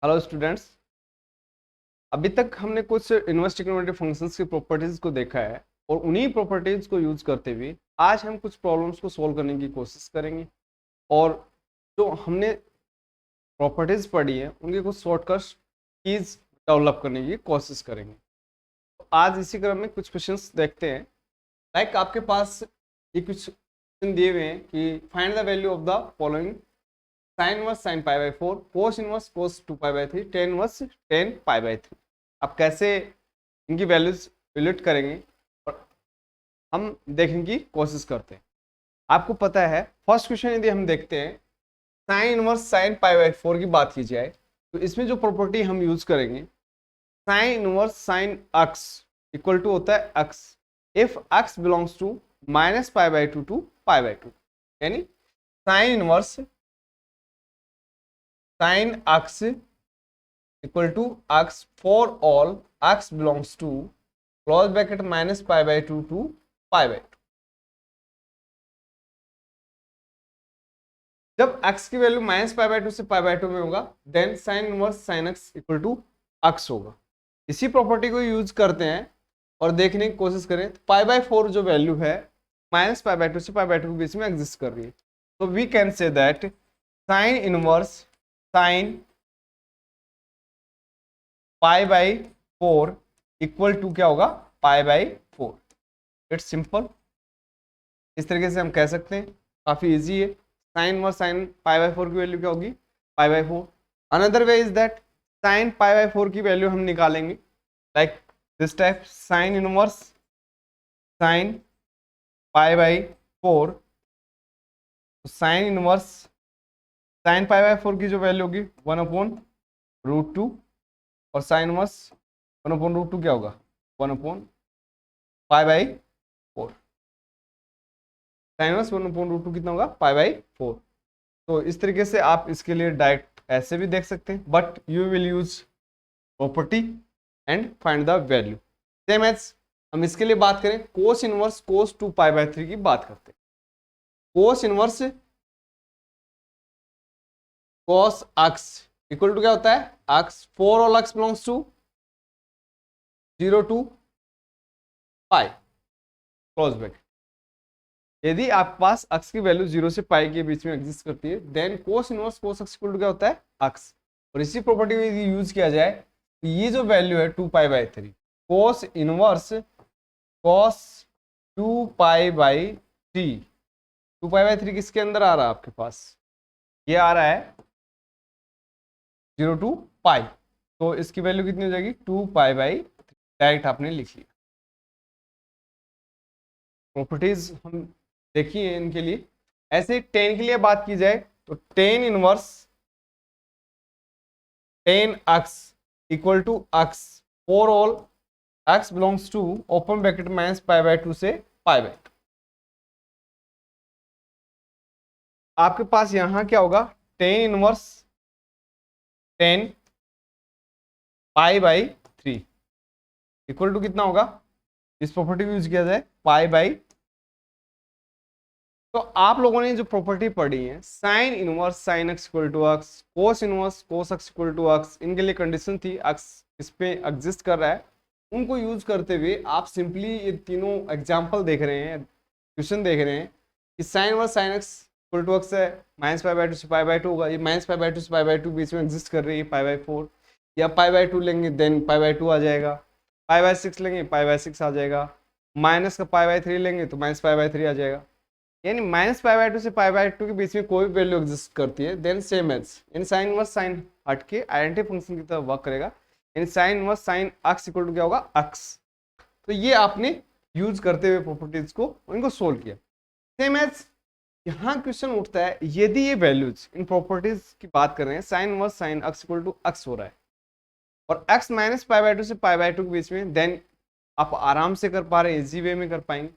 Hello students. अभी तक हमने कुछ इनवर्स ट्रिग्नोमेट्रिक फंक्शंस की प्रॉपर्टीज को देखा है और उन्हीं प्रॉपर्टीज को यूज करते हुए आज हम कुछ प्रॉब्लम्स को सॉल्व करने की कोशिश करेंगे और जो हमने प्रॉपर्टीज पढ़ी है उनके कुछ शॉर्टकट कीज डेवलप करने की कोशिश करेंगे। तो आज इसी क्रम में कुछ क्वेश्चंस देखते हैं। लाइक आपके पास ये कुछ क्वेश्चन दिए हुए हैं कि find the value of the following sign inverse sine pi by 4, cos inverse cos 2 pi by 3, ten inverse tan pi by 3। आप कैसे इनकी वैल्यूज रिलेट करेंगे और हम देखने की कोशिश करते हैं। आपको पता है फर्स्ट क्वेश्चन यदि हम देखते हैं sine inverse sine pi by 4 की बात की जाए तो इसमें जो प्रॉपर्टी हम यूज करेंगे sine inverse sine x equal to होता है x if x belongs to minus pi by 2 to pi by 2, यानी sine inverse sine x equal to x for all x belongs to close bracket minus pi by 2 to pi by 2। जब x की value minus pi by 2 से पाई by 2 में होगा then sine inverse sine x equal to x होगा। इसी property को use करते हैं और देखने की कोशिश करें तो पाई बाई 4 जो वैल्यू है माइनस पाई बाई 2 से पाई बाई 2 के बीच में एग्जिस्ट कर रही है। तो we can say that sine inverse sine pi by 4 equal to क्या होगा पाई बाई 4। इट्स सिंपल, इस तरीके से हम कह सकते हैं, काफी इजी है। Sine inverse sine pi by 4 की वैल्यू क्या होगी पाई by 4। Another way is that sine pi by 4 की वैल्यू हम निकालेंगे like this type sign inverse sine pi by 4। Sign inverse sine pi by 4 की जो वैल्यू होगी 1/√2 और साइन इनवर्स 1/√2 क्या होगा 1/पाई बाई 4। साइन इनवर्स 1/√2 कितना होगा पाई बाई 4। तो इस तरीके से आप इसके लिए डायरेक्ट ऐसे भी देख सकते हैं but you will use property and find the value. Same as हम इसके लिए बात करें कोस इनवर्स कोस 2 पाई बाई 3 की बात करते हैं। Cos inverse cos x equal to क्या होता है x for all x belongs to 0 to pi close bracket. यदि आपके पास अक्स की वैल्यू 0 से पाई के बीच में एग्जिस्ट करती है then cos inverse cos x equal to क्या होता है अक्स। और इसी प्रॉपर्टी को यदि यूज किया जाए तो ये जो वैल्यू है 2 पाई by 3 cos inverse cos 2 pi by 3, 2 pi by 3 किसके अंदर आ रहा है आपके पास ये आ रहा है 0 टू पाई। तो इसकी वैल्यू कितनी हो जाएगी 2 पाई बाई 3। डायरेक्ट आपने लिख लिया। प्रॉपर्टीज हम देखिए इनके लिए। ऐसे टेन के लिए बात की जाए तो tan inverse tan x equal to x for all x belongs to open bracket minus pi by 2 से पाई बाई 2। आपके पास यहां क्या होगा tan inverse tan pi by 3 equal to कितना होगा, इस प्रॉपर्टी को यूज किया जाए पाई बाई। तो आप लोगों ने जो प्रॉपर्टी पढ़ी है sine inverse sine x equal to x cos inverse cos x equal to x, इनके लिए कंडीशन थी एक्स इस पे एग्जिस्ट कर रहा है। उनको यूज करते हुए आप सिंपली ये तीनों एग्जाम्पल देख रहे हैं, क्वेश्चन देख रहे हैं कि sine inverse sine x equal to x है माइनस पाई बाई 2 से पाई बाई 2 होगा। ये माइनस पाई बाई 2 से पाई बाई 2 बीच में एग्जिस्ट कर रही है पाई बाई 4, या पाई बाई 2 लेंगे देन पाई बाई 2 आ जाएगा, पाई बाई 6 लेंगे पाई बाई 6 आ जाएगा, माइनस का पाई बाई 3 लेंगे तो माइनस पाई बाई 3 आ जाएगा। यानी माइनस पाई बाई 2 से पाई बाई 2 के बीच में कोई वैल्यू एग्जिस्ट करती है then same as in sine inverse sine हट के आइडेंटिटी फंक्शन की तरह वर्क करेगा। In sine inverse sine x equal to क्या होगा अक्स। तो ये आपने यूज करते हुए प्रॉपर्टीज को उनको सोल्व किया। सेम एज यहाँ क्वेश्चन उठता है यदि ये वैल्यूज इन प्रॉपर्टीज की बात कर रहे हैं sine inverse sine x equal to x हो रहा है और x माइनस पाई बाई 2 से पाई बाई 2 के बीच में, देन आप आराम से कर पा रहे हैं, इजी वे में कर पाएंगे।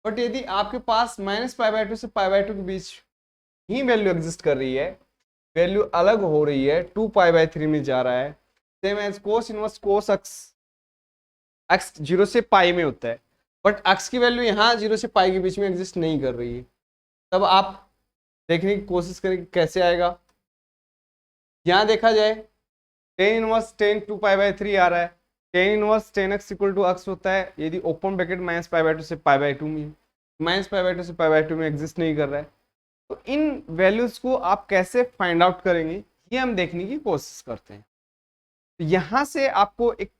बट यदि आपके पास माइनस पाई बाई 2 से पाई बाई 2 के बीच ही वैल्यू एग्जिस्ट कर रही है, वैल्यू अलग हो रही है 2 पाई बाई 3 में जा रहा है, same as cos inverse cos x, x 0 से पाई में होता है बट एक्स की वैल्यू यहाँ 0 से पाई के बीच में एग्जिस्ट नहीं कर रही है, तब आप देखने की कोशिश करें कैसे आएगा। यहाँ देखा जाए टेन इनवर्स टेन 2 पाई/3 आ रहा है, tan inverse tan x equal to x होता है यदि ओपन ब्रैकेट -π/2 से π/2 में, -π/2 से π/2 में एग्जिस्ट नहीं कर रहा है। तो इन वैल्यूज को आप कैसे फाइंड आउट करेंगे ये हम देखने की कोशिश करते हैं। तो यहाँ से आपको एक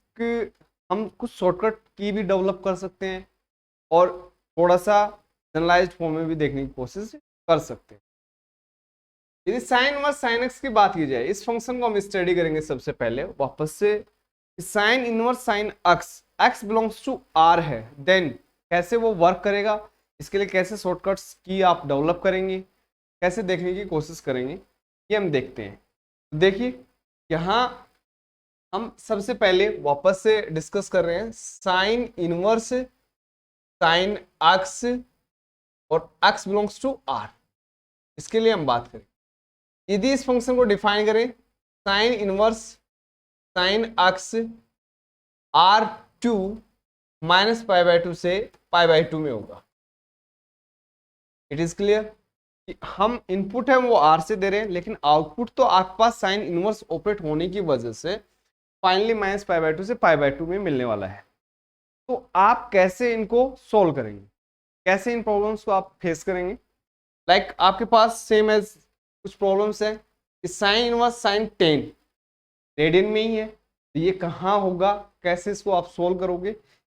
हम कुछ शॉर्टकट की भी डेवलप कर सकते हैं और थोड़ा सा जनरलाइज्ड फॉर्म में भी देखने की कोशिश कर सकते हैं। यदि साइन इनवर्स साइन एक्स की बात की जाए, इस फंक्शन को हम स्टडी करेंगे सबसे पहले वापस से। Sine inverse sine x, x belongs to R है, देन कैसे वो वर्क करेगा, इसके लिए कैसे शॉर्टकट्स की आप डेवलप करेंगे, कैसे देखने की कोशिश करेंगे ये हम देखते हैं। देखिए यहाँ हम सबसे पहले वापस से डिस्कस कर रहे हैं साइन इनवर्स साइन एक्स और एक्स बिलोंग्स टू आर, इसके लिए हम बात करें। यदि इस फंक्शन को डिफाइन करें sign inverse sine x R2 -π/2 से π/2 में होगा। इट इज क्लियर कि हम इनपुट है वो R से दे रहे हैं, लेकिन आउटपुट तो आपके पास साइन इनवर्स ऑपरेट होने की वजह से फाइनली -π/2 से π/2 में मिलने वाला है। तो आप कैसे इनको सोल्व करेंगे, कैसे इन प्रॉब्लम्स को आप फेस करेंगे। लाइक आपके पास सेम एज कुछ प्रॉब्लम्स है कि साइन इनवर्स साइन 10 रेडियन में ही है, तो ये कहाँ होगा, कैसे इसको आप सोल्व करोगे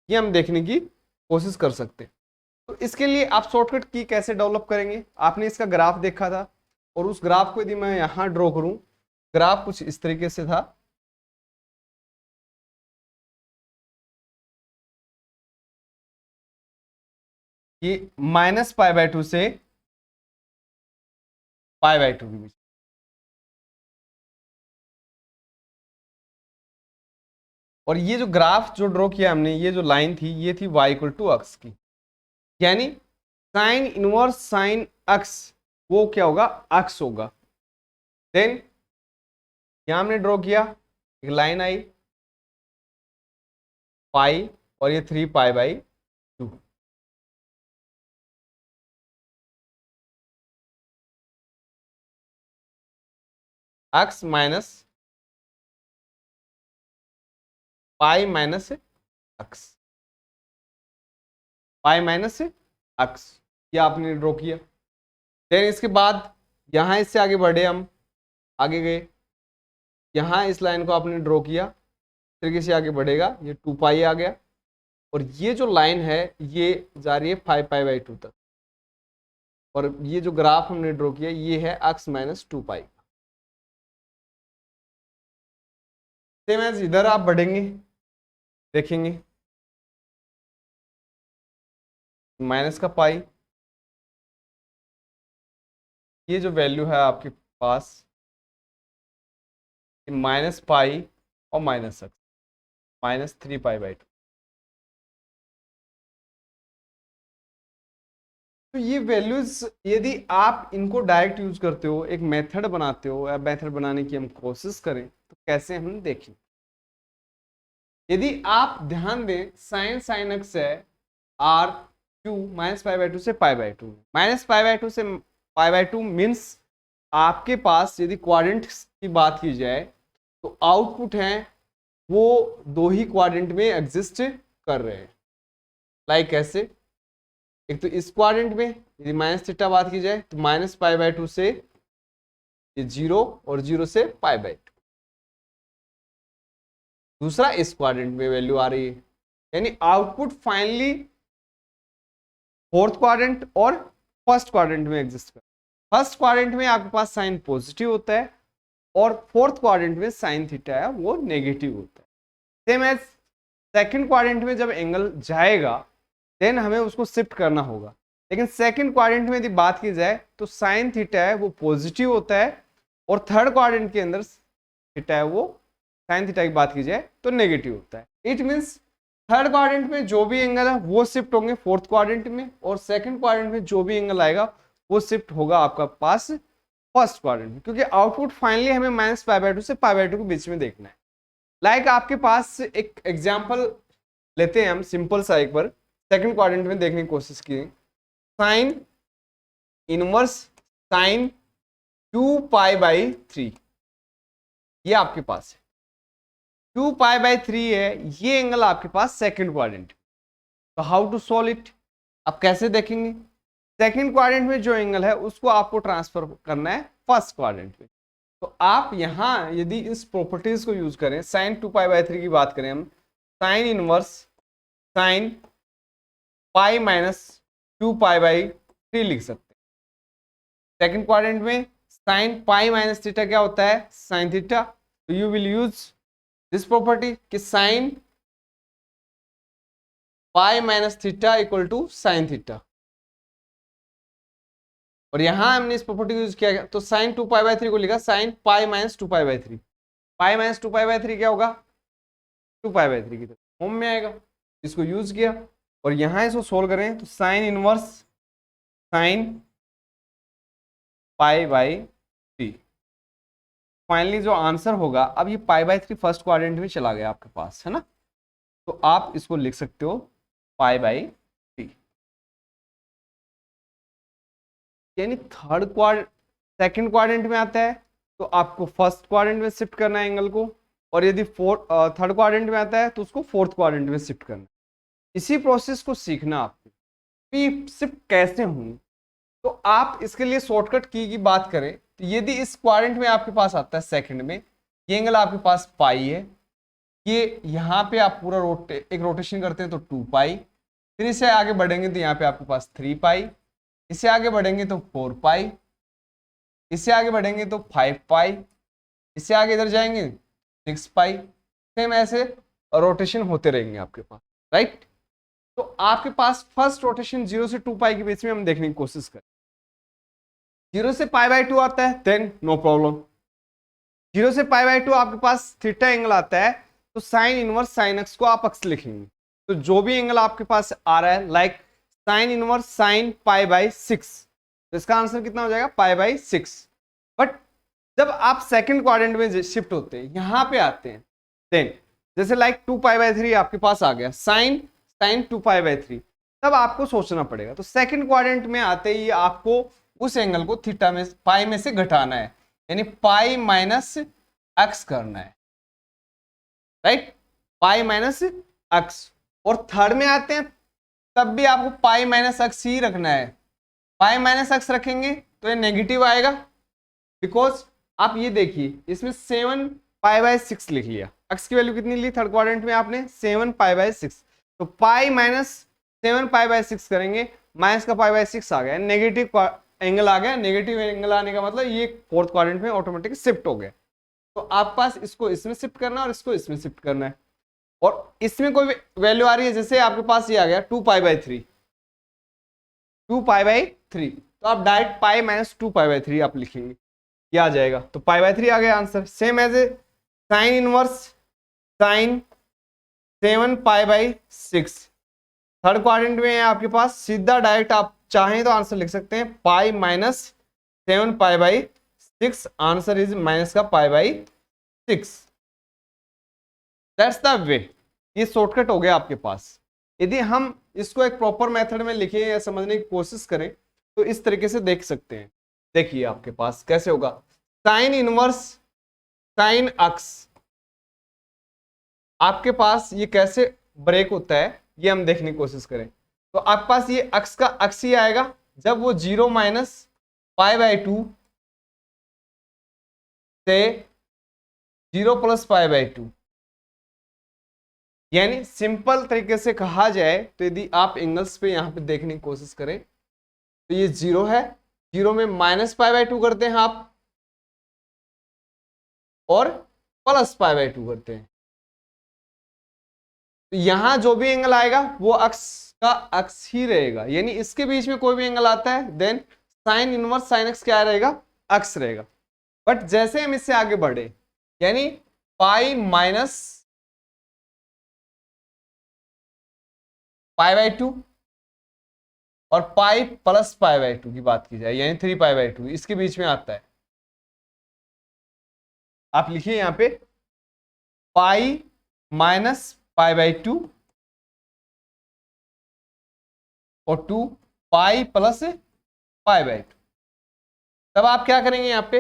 ये हम देखने की कोशिश कर सकते हैं। तो इसके लिए आप शॉर्टकट की कैसे डेवलप करेंगे, आपने इसका ग्राफ देखा था और उस ग्राफ को यदि मैं यहाँ ड्रॉ करूँ, ग्राफ कुछ इस तरीके से था। कि -π/2 से π/2 के बीच, और ये जो ग्राफ जो ड्रॉ किया हमने, ये जो लाइन थी ये थी y इक्वल टू एक्स की, यानी साइन इनवर्स साइन एक्स वो क्या होगा, एक्स होगा। देन यहां हमने ड्रॉ किया एक लाइन आई पाई और ये 3π/2, x minus pi minus x, pi minus x, ये आपने ड्रॉ किया। देन इसके बाद यहां इससे आगे बढ़े, हम आगे गए, यहां इस लाइन को आपने ड्रॉ किया, इस तरीके से आगे बढ़ेगा, ये 2π आ गया, और ये जो लाइन है ये जा रही है 5π/2 तक, और ये जो ग्राफ हमने ड्रॉ किया ये है x माइनस 2π। सेम एज इधर आप बढ़ेंगे, देखेंगे माइनस का पाई, ये जो वैल्यू है आपके पास -π और -x, -3π/2। तो ये वैल्यूज यदि आप इनको डायरेक्ट यूज करते हो, एक मेथड बनाते हो, या मेथड बनाने की हम कोशिश करें तो कैसे हम देखें। यदि आप ध्यान दें साइन एक्स है R2 -π/2 से π/2, -π/2 से π/2 मीन्स आपके पास यदि क्वाड्रेंट की बात की जाए तो आउटपुट है वो दो ही क्वाड्रेंट में एग्जिस्ट कर रहे हैं। लाइक कैसे, एक तो इस क्वाड्रेंट में यदि माइनस थीटा बात की जाए तो -π/2 से ये 0 और 0 से π/2, दूसरा इस क्वाड्रेंट में वैल्यू आ रही है, यानी आउटपुट फाइनली फोर्थ क्वाड्रेंट और फर्स्ट क्वाड्रेंट में एग्जिस्ट कर। फर्स्ट क्वाड्रेंट में आपके पास साइन पॉजिटिव होता है और फोर्थ क्वाड्रेंट में साइन थीटा है वो नेगेटिव होता है। सेम एज सेकंड क्वाड्रेंट में जब एंगल जाएगा देन हमें उसको शिफ्ट करना होगा, लेकिन सेकंड क्वाड्रेंट में यदि बात की जाए तो साइन थीटा है वो पॉजिटिव होता है, और थर्ड क्वाड्रेंट के अंदर थीटा है वो साइन थीटा की बात की जाए तो नेगेटिव होता है। इट मीन्स थर्ड क्वाड्रेंट में जो भी एंगल है वो शिफ्ट होंगे फोर्थ क्वाड्रेंट में, और सेकंड क्वाड्रेंट में जो भी एंगल आएगा वो शिफ्ट होगा आपका पास फर्स्ट क्वाड्रेंट में, क्योंकि आउटपुट फाइनली हमें -π/2 से π/2 के बीच में देखना है। लाइक आपके पास एक एग्जाम्पल लेते हैं हम सिंपल सा, एक बार सेकंड क्वाड्रेंट में देखने की कोशिश की। साइन इनवर्स साइन 2π/3 ये आपके पास है, 2π/3 है, ये एंगल आपके पास सेकंड क्वाड्रेंट। तो हाउ टू सॉल्व इट, आप कैसे देखेंगे? सेकंड क्वाड्रेंट में जो एंगल है उसको आपको ट्रांसफर करना है फर्स्ट क्वाड्रेंट में। तो आप यहां यदि इस प्रॉपर्टीज को यूज करें, साइन 2π/3 की बात करें हम, sine inverse sine pi minus 2π/3 लिख सकते हैं। सेकंड क्वाड्रेंट में साइन पाई माइनस थीटा क्या होता है? Sine theta. तो you will use this property कि sine pi minus theta equal to sine theta, और यहां हमने इस प्रॉपर्टी को यूज किया गया, तो साइन 2π/3 को लिखा sine pi minus 2π/3। Pi minus 2π/3 क्या होगा? 2π/3 की तरह फॉर्म में आएगा। इसको यूज किया और यहां इसको सोल्व करें तो साइन इनवर्स साइन π/3। फाइनली जो आंसर होगा, अब ये π/3 फर्स्ट क्वाड्रेंट में चला गया आपके पास, है ना? तो आप इसको लिख सकते हो π/3, यानी सेकंड क्वाड्रेंट में आता है तो आपको फर्स्ट क्वाड्रेंट में शिफ्ट करना है एंगल को, और यदि थर्ड क्वाड्रेंट में आता है तो उसको फोर्थ क्वाड्रेंट में शिफ्ट करना है। इसी प्रोसेस को सीखना आपको कि शिफ्ट कैसे होंगे। तो आप इसके लिए शॉर्टकट की बात करें तो यदि इस क्वाड्रेंट में आपके पास आता है सेकंड में, ये एंगल आपके पास पाई है, ये यहाँ पे आप पूरा एक रोटेशन करते हैं तो 2π, फिर इसे आगे बढ़ेंगे तो यहाँ पे आपके पास 3π, इसे आगे बढ़ेंगे तो 4π, इससे आगे बढ़ेंगे तो 5π, इससे आगे इधर जाएंगे 6π। सेम ऐसे रोटेशन होते रहेंगे आपके पास, राइट? तो आपके पास फर्स्ट रोटेशन 0 से 2π के बीच में हम देखने की कोशिश करें। 0 से π/2 आता है देन नो प्रॉब्लम। 0 से π/2 आपके पास थीटा एंगल आता है तो साइन इनवर्स साइन एक्स को आप अक्स लिखेंगे। तो जो भी एंगल आपके पास आ रहा है, लाइक साइन इनवर्स साइन π/6, तो इसका आंसर कितना हो जाएगा? π/6। बट जब आप सेकंड क्वाड्रेंट में शिफ्ट होते हैं, यहां पे आते हैं, देन जैसे लाइक 2π/3 आपके पास आ गया, साइन 2π/3, तब आपको सोचना पड़ेगा। तो सेकंड क्वाड्रेंट में आते ही आपको उस एंगल को थीटा में पाई में से घटाना है, यानी पाई माइनस एक्स करना है, राइट? पाई माइनस एक्स। और थर्ड में आते हैं तब भी आपको पाई माइनस एक्स ही रखना है। पाई माइनस एक्स रखेंगे तो ये नेगेटिव आएगा, बिकॉज आप ये देखिए इसमें 7π/6 लिख लिया। एक्स की वैल्यू कितनी ली थर्ड क्वाड्रेंट में आपने? 7π/6। तो पाई माइनस 7π/6 करेंगे, माइनस का π/6 आ गया, नेगेटिव एंगल आ गया। नेगेटिव एंगल आने का मतलब ये फोर्थ क्वाड्रेंट में ऑटोमेटिक शिफ्ट हो गया। तो आप पास इसको इसमें शिफ्ट करना है और इसको इसमें शिफ्ट करना है, और इसमें कोई वैल्यू आ रही है, जैसे आपके पास ये आ गया 2π/3, 2π/3, तो आप डायरेक्ट पाई माइनस 2π/3 आप लिखेंगे, ये आ जाएगा। तो π/3 आ गया answer. Same as a sine inverse sine 7π/6, third quadrant में है आपके पास, सीधा डायरेक्ट आप चाहें तो आंसर लिख सकते हैं pi minus 7π/6, answer is minus का π/6। That's the way. ये शॉर्टकट हो गया आपके पास। यदि हम इसको एक प्रॉपर मेथड में लिखें या समझने की कोशिश करें तो इस तरीके से देख सकते हैं। देखिए आपके पास कैसे होगा, साइन इनवर्स साइन एक्स, आपके पास ये कैसे ब्रेक होता है ये हम देखने की कोशिश करें। तो आपके पास ये एक्स का एक्स ही आएगा जब वो 0 माइनस π/2 से 0 प्लस π/2, यानी सिंपल तरीके से कहा जाए तो यदि आप एंगल्स पे यहां पे देखने की कोशिश करें तो ये 0 है, 0 में माइनस π/2 करते हैं आप और प्लस π/2 करते हैं। तो यहां जो भी एंगल आएगा वो अक्स का अक्स ही रहेगा, यानी इसके बीच में कोई भी एंगल आता है then sine inverse sine x क्या रहेगा? अक्स रहेगा। बट जैसे हम इससे आगे बढ़े, यानी पाई माइनस π/2 और पाई प्लस π/2 की बात की जाए, यानी 3π/2, इसके बीच में आता है। आप लिखिए यहां पे पाई माइनस π/2 और 2 पाई प्लस π/2। तब आप क्या करेंगे, यहां पे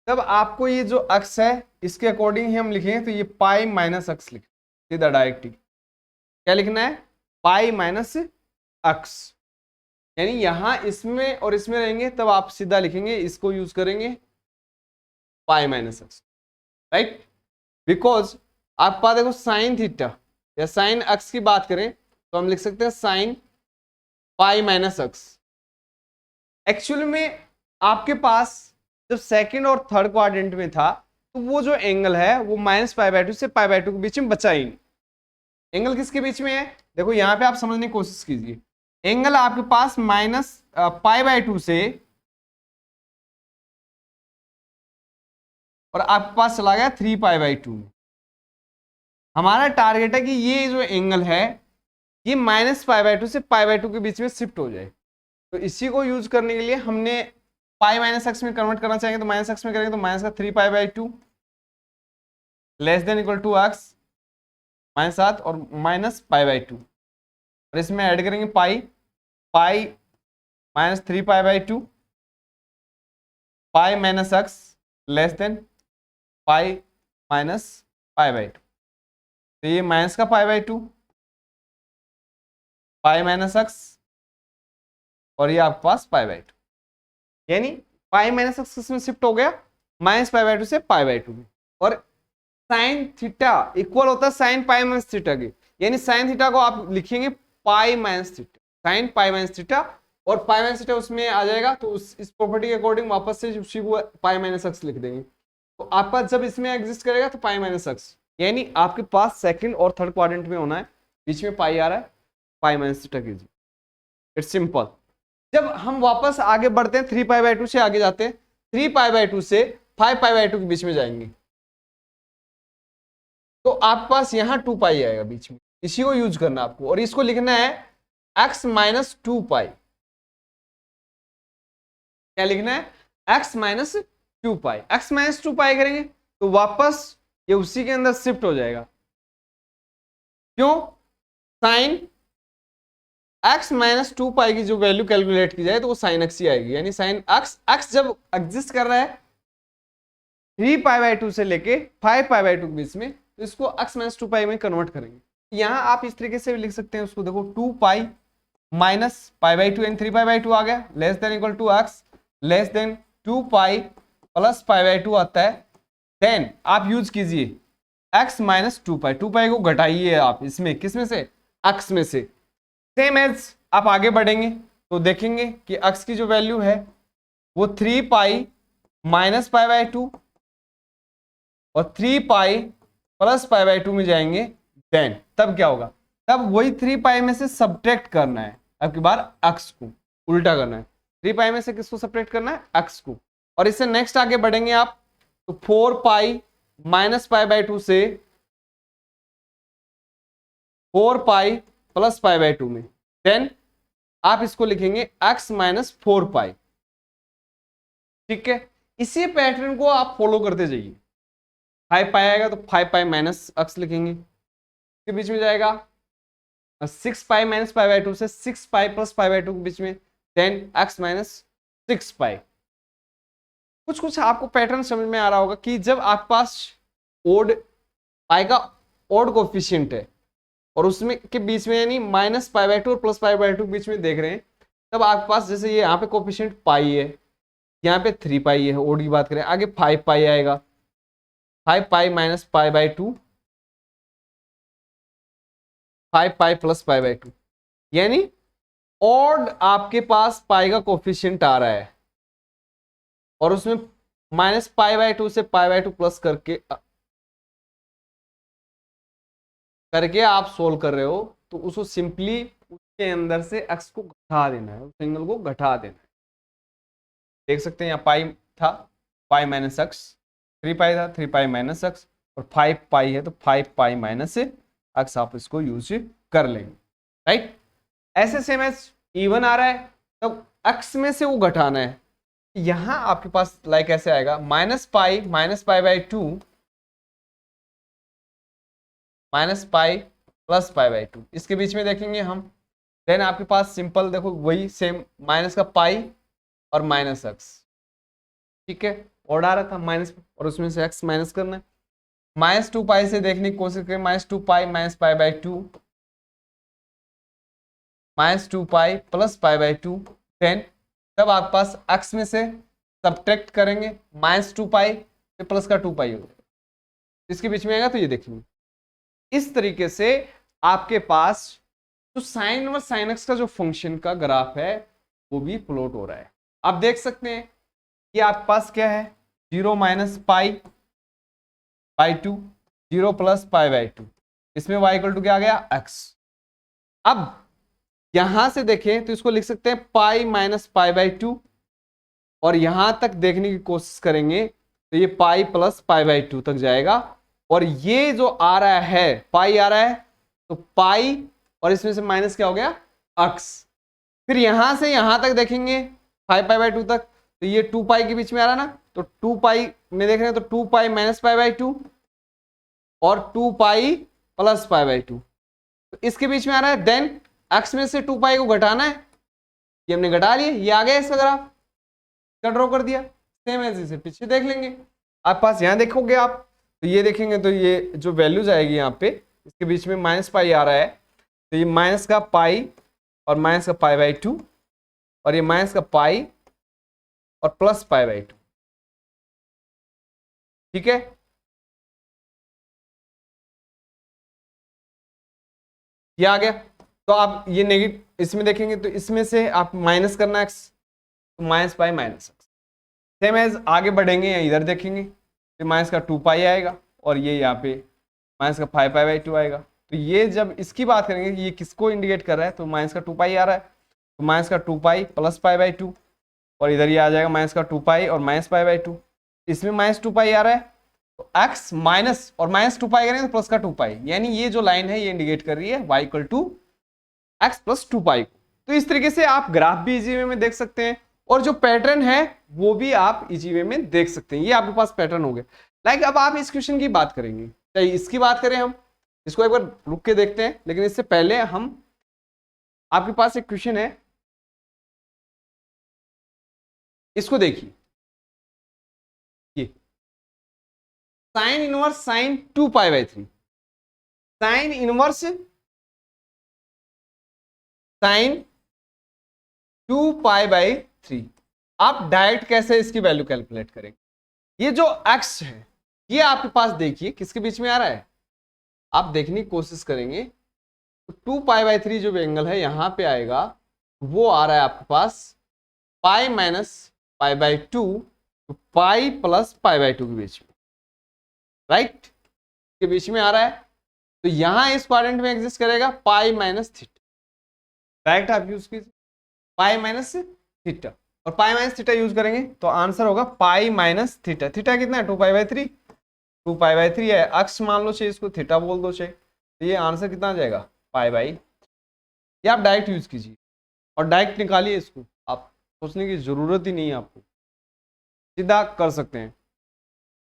तब आपको ये जो अक्स है इसके अकॉर्डिंग ही हम लिखेंगे, तो ये पाई माइनस अक्स लिखें सीधा डायरेक्ट ही। क्या लिखना है? पाई माइनस अक्स, यानी यहां इसमें और इसमें रहेंगे तब आप सीधा लिखेंगे, इसको यूज करेंगे pi minus x, right. Because आपके पास देखो साइन थीटा या साइन अक्स की बात करें तो हम लिख सकते हैं sine pi minus x. Actually में आपके पास जब सेकंड और थर्ड क्वाड्रेंट में था तो वो जो एंगल है वो -π/2 से π/2 के बीच में बचा ही नहीं। एंगल किसके बीच में है? देखो यहां पे आप समझने की कोशिश कीजिए, एंगल आपके पास -π/2 से और आपके पास चला गया 3π/2 में। हमारा टारगेट है कि ये जो एंगल है ये -π/2 से π/2 के बीच में शिफ्ट हो जाए। तो इसी को यूज करने के लिए हमने पाई माइनस एक्स में कन्वर्ट करना चाहेंगे तो माइनस एक्स में करेंगे तो माइनस का 3π/2 less than equal to x -7 और -π/2, और इसमें ऐड करेंगे pi minus 3π/2 pi minus x less than pi minus π/2। तो ये माइनस का π/2 पाई माइनस एक्स और ये आपके पास π/2, यानी पाई माइनस एक्स में शिफ्ट हो गया -π/2 से π/2 में। और साइन थीटा इक्वल होता है साइन पाई माइनस थीटा के, यानी साइन थीटा को आप लिखेंगे पाई minus theta, sign pi minus theta, और पाई माइनस थीटा उसमें आ जाएगा तो इस प्रॉपर्टी के अकॉर्डिंग वापस से उसी को पाई माइनस एक्स लिख देंगे। तो आपका जब इसमें एग्जिस्ट करेगा तो पाई माइनस एक्स, यानी आपके पास सेकंड और थर्ड क्वाड्रेंट में होना है, बीच में पाई आ रहा है, पाई माइनस थीटा कीजिए, इट्स सिंपल। जब हम वापस आगे बढ़ते हैं 3π/2 से आगे जाते हैं, 3π/2 से 5π/2 के बीच में जाएंगे तो आपके पास यहां 2π आएगा बीच में, इसी को यूज करना आपको, और इसको लिखना है x माइनस 2π। क्या लिखना है? x minus 2π। x माइनस 2π करेंगे तो वापस ये उसी के अंदर शिफ्ट हो जाएगा। क्यों? साइन x माइनस 2π की जो वैल्यू कैलकुलेट की जाए तो वो साइन x ही आएगी, यानी साइन x जब एग्जिस्ट कर रहा है 3π/2 से लेके 5π/2 के बीच में, तो इसको x माइनस 2π में कन्वर्ट करेंगे। यहां आप इस तरीके से भी लिख सकते हैं उसको, देखो 2π माइनस π/2 एंड 3π/2 आ गया, less than equal to x less than 2π plus π/2 आता है। देन आप यूज कीजिए x माइनस 2π, 2π को घटाइए आप इसमें, किसमें से? x में से। सेम एज आप आगे बढ़ेंगे तो देखेंगे कि x की जो वैल्यू है वो 3π माइनस π/2 और 3π प्लस π/2 में जाएंगे। देन तब क्या होगा? तब वही 3π में से सब्ट्रैक्ट करना है, अब की बार x को उल्टा करना है। 3π में से किसको सब्ट्रैक्ट करना है? x को। और इससे नेक्स्ट आगे बढ़ेंगे आप तो 4π माइनस π/2 से 4π प्लस π/2 में। देन आप इसको लिखेंगे x माइनस 4π। ठीक है, इसी पैटर्न को आप फॉलो करते जाइए। 5π आएगा तो 5π माइनस x लिखेंगे, के बीच में जाएगा 6π माइनस π/2 से 6π प्लस π/2 के बीच में। Then x minus 6π। कुछ कुछ आपको पैटर्न समझ में आ रहा होगा कि जब आपके पास ओड पाई का ओड कोफिशिएंट है और उसमें के बीच में यानी माइनस π/2 और प्लस π/2 के बीच में देख रहे हैं, तब आपके पास जैसे ये यहाँ पे कोफिशिएंट पाई है, यहाँ पे 3π है, ओड की बात करें, आगे 5π आएगा, 5π माइनस π/2 5π प्लस π/2, यानी ऑड आपके पास पाई का कोफिशिएंट आ रहा है और उसमें माइनस π/2 से π/2 प्लस करके आप सोल्व कर रहे हो, तो उसको सिंपली उसके अंदर से x को घटा देना है, उस एंगल को घटा देना है। देख सकते हैं यहाँ पाई था, पाई माइनस एक्स, 3π था, 3π माइनस एक्स, और 5π है तो 5π माइनस एक्स आप इसको यूज कर लेंगे, राइट। ऐसे सेम एज इवन आ रहा है तब x में से वो घटाना है। यहां आपके पास लाइक ऐसे आएगा माइनस π/2 माइनस π प्लस π/2, इसके बीच में देखेंगे हम। देन आपके पास सिंपल देखो वही सेम माइनस का पाई और माइनस एक्स, ठीक है। और आ रहा था माइनस और उसमें से x माइनस करना है। माइनस 2 पाई से देखने की कोशिश करें, minus 2 pi minus pi by 2, minus 2 pi plus pi by 2। Then तब आपके पास x में से सब्ट्रैक्ट करेंगे, माइनस 2 पाई प्लस का 2 पाई होगा, इसके बीच में आएगा तो ये देखेंगे। इस तरीके से आपके पास जो साइन और साइन एक्स का जो फंक्शन का ग्राफ है वो भी प्लॉट हो रहा है। आप देख सकते हैं कि आपके पास क्या है, 0 minus pi by 2, 0 plus pi by 2, इसमें y इक्वल टू क्या आ गया, x। अब यहां से देखें तो इसको लिख सकते हैं पाई माइनस पाई बाई 2, और यहां तक देखने की कोशिश करेंगे तो ये पाई प्लस पाई बाई 2 तक जाएगा, और ये जो आ रहा है पाई आ रहा है तो पाई और इसमें से माइनस क्या हो गया, x। फिर यहां से यहां तक देखेंगे 5 पाई बाई 2 तक, तो ये 2 पाई के बीच में आ रहा ना, तो 2 पाई में देख रहे हैं तो 2 पाई माइनस पाई बाई 2 और 2 पाई प्लस पाई बाई 2, तो इसके बीच में आ रहा है। देन x में से 2 पाई को घटाना है, ये हमने घटा लिया, ये आ गया इसका ग्राफ, ड्रॉ कर दिया। सेम एज इसे पीछे देख लेंगे, आप पास यहां देखोगे आप तो ये देखेंगे तो ये जो वैल्यूज आएगी यहाँ पे, इसके बीच में माइनस पाई आ रहा है, तो ये माइनस का पाई और माइनस का पाई बाई 2, और ये माइनस का पाई और प्लस पाई बाई 2, ठीक है। ये आ गया, तो आप ये नेगेटिव इसमें देखेंगे तो इसमें से आप माइनस करना x, तो minus pi minus x। Same as आगे बढ़ेंगे या इधर देखेंगे तो माइनस का 2 पाई आएगा, और ये यहाँ पे माइनस का 5 पाई बाई 2 आएगा। तो ये जब इसकी बात करेंगे कि ये किसको इंडिकेट कर रहा है, तो माइनस का 2 पाई आ रहा है, तो माइनस का 2 पाई प्लस पाई बाई 2, और इधर ये आ जाएगा माइनस का 2 पाई और माइनस पाई बाई 2, इसमें माइनस 2 पाई आ रहा है, तो x माइनस और माइनस 2 पाई करेंगे तो प्लस का 2 पाई, यानी ये जो लाइन है ये इंडिकेट कर रही है y equal to x plus 2 pi. तो इस तरीके से आप ग्राफ भी इजी वे में देख सकते हैं, और जो पैटर्न है वो भी आप इजी वे में देख सकते हैं। ये आपके पास पैटर्न हो गया। लाइक अब आप इस क्वेश्चन की बात करेंगे, चाहे इसकी बात करें, हम इसको एक बार रुक के देखते हैं, लेकिन इससे पहले हम आपके पास एक क्वेश्चन है, इसको देखिए। ये sign inverse sign 2 pi by 3, sign inverse sign 2 pi by 3, आप डायरेक्ट कैसे इसकी वैल्यू कैलकुलेट करेंगे। ये जो x है ये आपके पास देखिए किसके बीच में आ रहा है, आप देखने की कोशिश करेंगे तो 2 पाई बाई 3 जो एंगल है यहां पे आएगा, वो आ रहा है आपके पास पाई माइनस पाई बाई 2, तो पाई प्लस पाई बाई 2 के बीच में, राइट, के बीच में आ रहा है। तो यहां इस क्वाड्रेंट में एग्जिस्ट करेगा पाई माइनस थीटा, डायरेक्ट आप यूज कीजिए पाई माइनस थीटा, और पाई माइनस थीटा यूज करेंगे तो आंसर होगा पाई माइनस थीटा। थीटा कितना है, 2 पाई बाई 3, 2 पाई बाई 3 है, अक्ष मान लो चाहिए, इसको थीटा बोल दो चाहिए, तो ये आंसर कितना आ जाएगा, पाई बाई। ये आप डायरेक्ट यूज कीजिए और डायरेक्ट निकालिए इसको, आप सोचने की जरूरत ही नहीं है, आपको सीधा कर सकते हैं।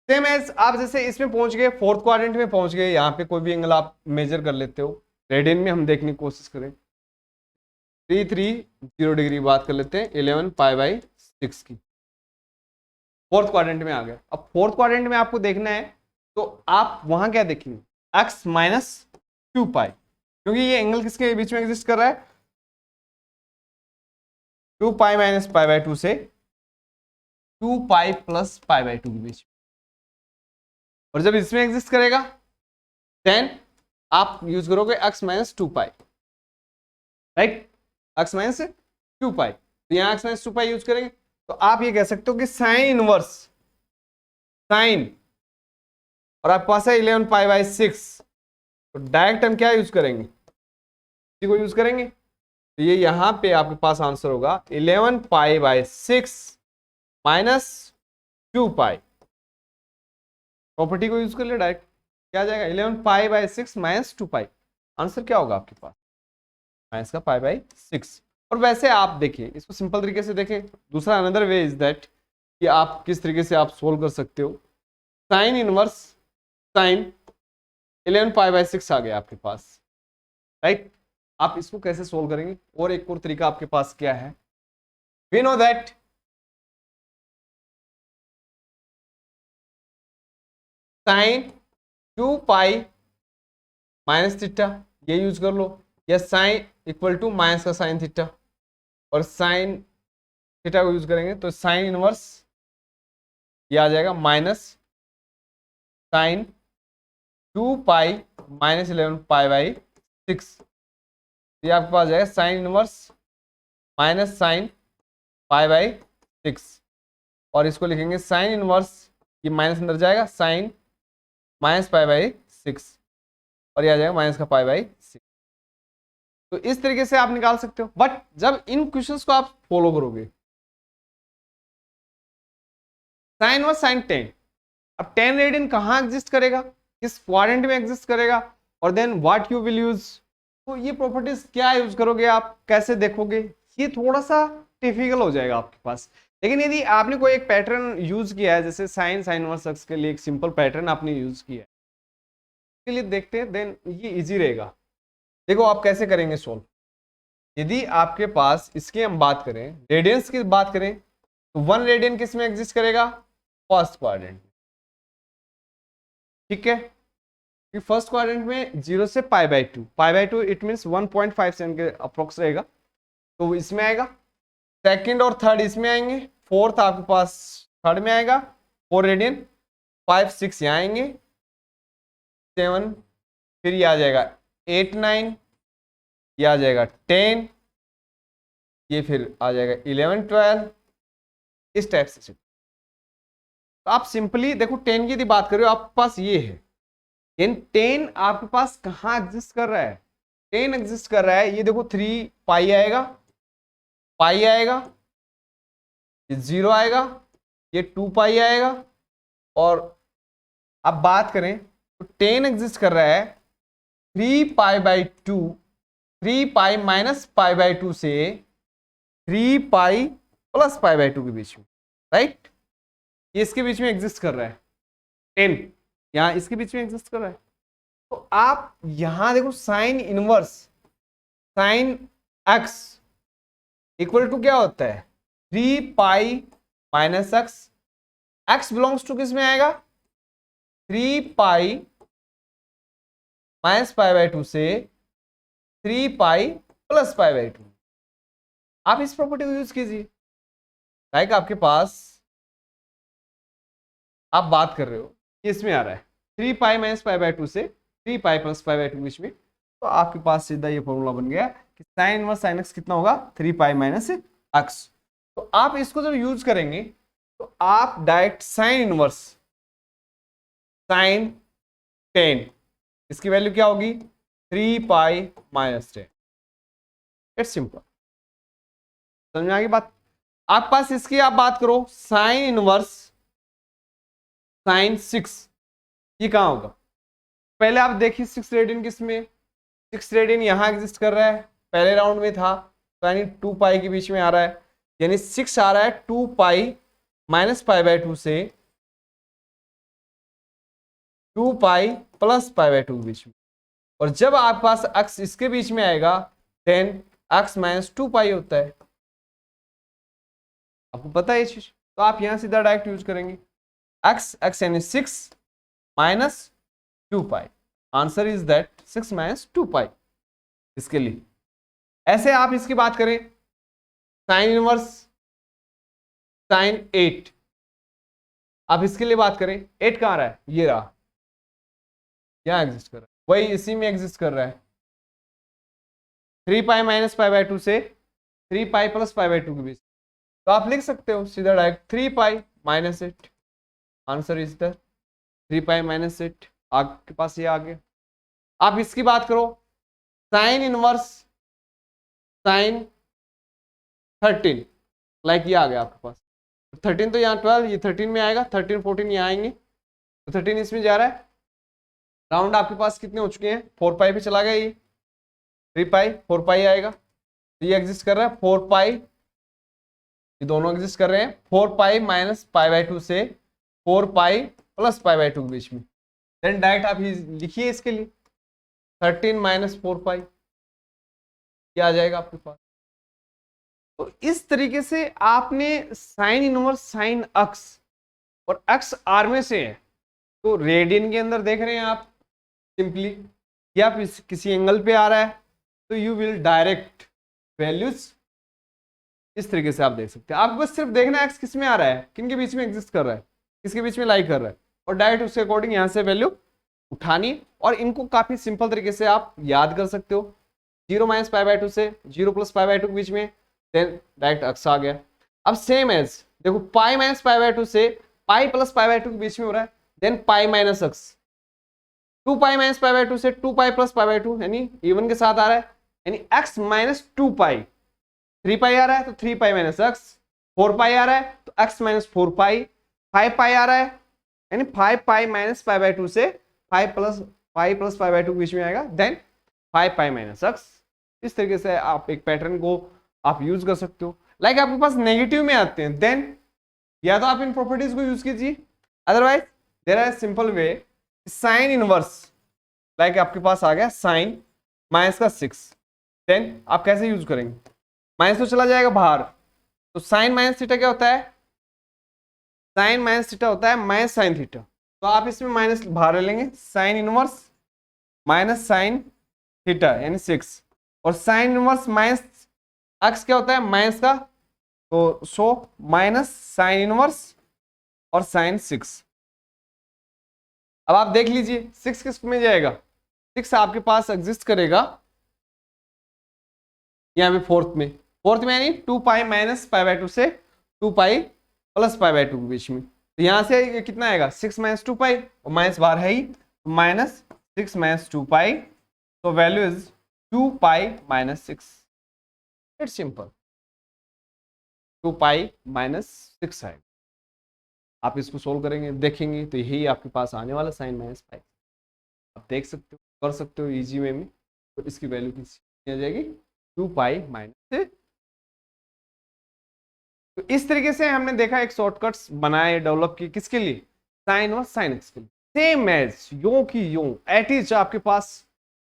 सेम एज आप जैसे इसमें पहुंच गए, फोर्थ क्वाड्रेंट में पहुंच गए, यहाँ पे कोई भी एंगल आप मेजर कर लेते हो, रेडियन में हम देखने की कोशिश करें, 330 डिग्री बात कर लेते हैं 11 पाई बाई 6 की, फोर्थ क्वाड्रेंट में आ गया। अब फोर्थ क्वाड्रेंट में आपको देखना है तो आप वहां क्या देखेंगे, x माइनस 2 पाई, क्योंकि ये एंगल किसके बीच में एग्जिस्ट कर रहा है, 2 पाई माइनस पाई बाई 2 से 2 पाई प्लस पाई बाई 2 के बीच में, और जब इसमें एग्जिस्ट करेगा देन आप यूज करोगे x माइनस 2 पाई, राइट, x माइनस 2 पाई, तो यहां x माइनस 2 पाई यूज करेंगे तो आप ये कह सकते हो कि साइन इनवर्स साइन, और आपके पास है 11 पाई बाई 6, तो डायरेक्ट हम क्या यूज करेंगे, इसी को यूज करेंगे, तो ये यहां पे आपके पास आंसर होगा 11 pi by 6 minus 2 pi, property को यूज कर ले डायरेक्ट, क्या आ जाएगा 11 pi by 6 minus 2 pi, answer क्या होगा आपके पास, माइनस का पाई बाई 6। और वैसे आप देखिए इसको सिंपल तरीके से देखें, दूसरा अनदर वे इज दैट कि आप किस तरीके से आप सोल्व कर सकते हो, sign inverse sign 11 pi by 6 आ गया आपके पास, राइट, आप इसको कैसे सोल्व करेंगे, और एक और तरीका आपके पास क्या है, we know that sine 2 pi minus theta, ये यूज कर लो, या साइन इक्वल टू माइनस का साइन थीटा, और साइन थीटा को यूज करेंगे तो साइन इनवर्स ये आ जाएगा minus sine 2 pi minus 11 pi by 6, ये आपके पास जाएगा sine inverse minus sine pi by 6, और इसको लिखेंगे साइन इनवर्स, ये माइनस अंदर जाएगा, साइन माइनस पाई बाई 6, और ये आ जाएगा माइनस का पाई बाई 6। तो इस तरीके से आप निकाल सकते हो, बट जब इन क्वेश्चंस को आप फॉलो करोगे, साइन इनवर्स साइन 10, अब 10 रेडियन कहाँ एग्जिस्ट करेगा, किस क्वाड्रेंट में एग्जिस्ट करेगा, और then what you will use, तो ये प्रॉपर्टीज क्या यूज करोगे, आप कैसे देखोगे, ये थोड़ा सा डिफिकल्ट हो जाएगा आपके पास। लेकिन यदि आपने कोई एक पैटर्न यूज किया है, जैसे साइन साइन इनवर्स एक्स के लिए एक सिंपल पैटर्न आपने यूज किया है, इसके लिए देखते हैं, देन ये इजी रहेगा। देखो आप कैसे करेंगे सोल्व। यदि आपके पास इसकी हम बात करें, रेडियंस की बात करें, तो 1 रेडियन किस में एग्जिस्ट करेगा, फर्स्ट क्वाड्रेंट, ठीक है, फर्स्ट क्वाड्रेंट में 0 से pi by two it means 1.57 के अप्रोक्स रहेगा, तो इसमें आएगा। सेकंड और थर्ड इसमें आएंगे, फोर्थ आपके पास थर्ड में आएगा 4 रेडियन, 5 6 यहाँ आएंगे, 7 फिर ये आ जाएगा 8 9, ये आ जाएगा 10, ये फिर आ जाएगा 11 12, इस टाइप से। तो आप सिंपली देखो 10 की यदि बात करो आपके पास ये है, इन 10 आपके पास कहाँ एग्जिस्ट कर रहा है, 10 एग्जिस्ट कर रहा है, ये देखो 3 पाई आएगा, पाई आएगा, ये 0 आएगा, ये 2 पाई आएगा, और अब बात करें तो 10 एग्जिस्ट कर रहा है 3 पाई by 2, 3 pi minus pi by 2 से 3 पाई प्लस पाई बाई 2 के बीच में, राइट, ये इसके बीच में एग्जिस्ट कर रहा है, 10 यहां इसके बीच में एग्जिस्ट कर रहा है। तो आप यहां देखो sine inverse sine x equal to क्या होता है, 3 pi minus x, x belongs to किस में आएगा, 3 पाई माइनस पाई बाई 2 से 3 पाई प्लस पाई बाई 2। आप इस प्रॉपर्टी को यूज कीजिए, लाइक आपके पास आप बात कर रहे हो इसमें आ रहा है 3 पाई माइनस पाई बाई 2 से 3 पाई प्लस पाई बाई 2 बीच में, तो आपके पास सीधा ये फॉर्मूला बन गया कि साइन इनवर्स साइन एक्स कितना होगा, 3 पाई माइनस एक्स। तो आप इसको जब यूज करेंगे तो आप डायरेक्ट साइन इनवर्स साइन 10, इसकी वैल्यू क्या होगी, 3 पाई माइनस 10, इट्स सिंपल, समझ में आ गई बात। आपके पास इसकी आप बात करो साइन इनवर्स साइन 6, ये कहां होगा, पहले आप देखिए 6 रेडियन किस में, 6 रेडियन यहां एग्जिस्ट कर रहा है, पहले राउंड में था, तो यानी 2 पाई के बीच में आ रहा है, यानी 6 आ रहा है 2 पाई माइनस पाई बाई 2 से 2 पाई प्लस पाई बाई 2 के बीच में, और जब आपके पास एक्स इसके बीच में आएगा देन एक्स माइनस 2 पाई होता है, आपको पता है ये चीज, तो आप यहां सीधा डायरेक्ट यूज करेंगे, एक्स एक्स यानी 6 minus 2 pi, answer is that 6 minus 2 पाई। इसके लिए ऐसे आप इसकी बात करें साइन इनवर्स साइन 8, आप इसके लिए बात करें 8 कहां रहा है, ये रहा, यहां एग्जिस्ट कर रहा है, वही इसी में एग्जिस्ट कर रहा है, 3 पाई माइनस पाई बाई 2 से 3 पाई प्लस पाई बाई 2 के बीच, तो आप लिख सकते हो सीधा direct 3 pi minus 8, answer is the 3 pi minus 8, आपके पास ये आ गया। आप इसकी बात करो साइन इनवर्स साइन 13, लाइक ये आ गया आपके पास, 13 तो यहाँ 12, ये 13 में आएगा, 13 14 यहाँ आएंगे, तो 13 इसमें जा रहा है, राउंड आपके पास कितने हो चुके हैं, 4 पाई पे चला गया, ये 3 पाई 4 पाई आएगा, तो ये एग्जिस्ट कर रहा है 4 पाई, ये दोनों एग्जिस्ट कर रहे हैं 4 पाई माइनस पाई बाई 2 से 4 पाई प्लस पाई बाई 2 के बीच में, देन डायरेक्ट आप लिखिए इसके लिए 13 माइनस 4 पाई, क्या आ जाएगा आपके पास। तो इस तरीके से आपने साइन इनवर्स साइन एक्स, और एक्स आर में से है, तो रेडियन के अंदर देख रहे हैं आप सिंपली, या किसी एंगल पे आ रहा है, तो यू विल डायरेक्ट वैल्यूज इस तरीके से आप देख सकते हैं। आपको बस सिर्फ देखना है एक्स किस में आ रहा है, किन के बीच में एग्जिस्ट कर रहा है, किसके बीच में लाई कर रहा है, और डायरेक्ट उसके अकॉर्डिंग यहाँ से वैल्यू उठानी है। और इनको काफी सिंपल तरीके से आप याद कर सकते हो। 0-π/2 से 0+π/2 के बीच में, देन डायरेक्ट अक्स आ गया। अब सेम एज देखो π-π/2 से π+π/2 के बीच में हो रहा है, देन π - अक्स। 2π-π/2 से 2π+π/2 यानी इवन के साथ आ रहा है, यानी x - 2π। 3π आ रहा है तो 3π - अक्स, 4π आ रहा है तो x - 4π, 5π आ रहा है यानी 5π - π/2 से 5+π/2 के बीच में आएगा, देन 5π - अक्स। इस तरीके से आप एक पैटर्न को आप यूज कर सकते हो। लाइक आपके पास नेगेटिव में आते हैं, देन या तो आप इन प्रॉपर्टीज को यूज कीजिए, otherwise there are simple way. Sine inverse, like आपके पास आ गया साइन -6, देन आप कैसे यूज करेंगे, माइनस तो चला जाएगा बाहर, तो साइन -थीटा क्या होता है, साइन -थीटा होता है माइनस साइन थीटा, तो आप इसमें माइनस बाहर ले लेंगे, sign inverse minus sine theta यानी 6, और साइन इनवर्स माइनस एक्स क्या होता है माइनस का, तो सो माइनस साइन इनवर्स और साइन 6। अब आप देख लीजिए 6 किस में जाएगा, 6 आपके पास एग्जिस्ट करेगा यहाँ पे फोर्थ में यानी 2π - π/2 से 2π+π/2 के बीच में, तो यहां से ये कितना आएगा 6 - 2π, और माइनस बाहर है ही, -6 - 2π, तो वैल्यू इज 2π - 6। इट्स सिंपल, 2π - 6 आएगा। आप इसको सोल्व करेंगे देखेंगे तो यही आपके पास आने वाला साइन -π। आप देख सकते हो, कर सकते हो इजी वे में, तो इसकी वैल्यू कितनी आ जाएगी 2π - 6। तो इस तरीके से हमने देखा एक शॉर्टकट्स बनाए, डेवलप की, किसके लिए, साइन और साइन एक्स के लिए। सेम एज यो की यो एट इज आपके पास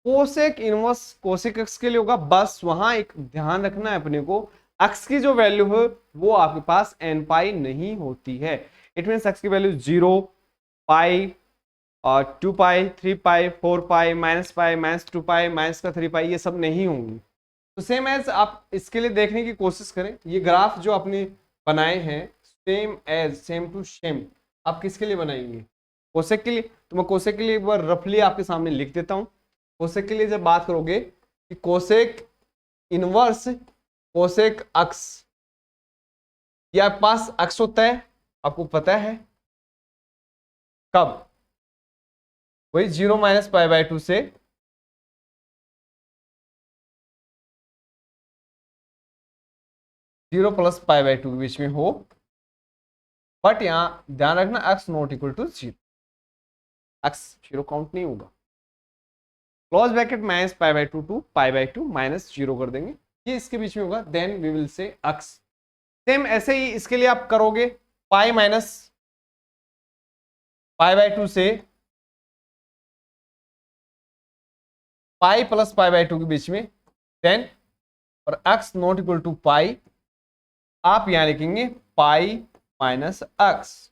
कोसेक इनवर्स कोसेक एक्स के लिए होगा, बस वहां एक ध्यान रखना है अपने को, एक्स की जो वैल्यू है वो आपके पास n π नहीं होती है। इट मीन एक्स की वैल्यू 0, π, 2π, 3π, 4π, -π, -2π, -3π, ये सब नहीं होंगी। तो सेम एज आप इसके लिए देखने की कोशिश करें, ये ग्राफ जो आपने बनाए हैं same as same to same आप किसके लिए बनाएंगे, कोसेक के लिए। तो मैं कोसेक के लिए एक बार रफली आपके सामने लिख देता हूं। कोसेक के लिए जब बात करोगे कि कोसेक इनवर्स कोसेक अक्स, ये आपके पास अक्स होता है, आपको पता है कब, वही 0-π/2 से 0+π/2 के बीच में हो, बट यहां ध्यान रखना x not equal to 0, x 0 count नहीं होगा। क्लोज ब्रैकेट -π/2 टू π/2 -0 कर देंगे, ये इसके बीच में होगा, then we will say x। Same ऐसे ही इसके लिए आप करोगे π - π/2 से π+π/2 के बीच में, देन और x नॉट इक्वल टू पाई, आप यहां लिखेंगे पाई माइनस एक्स।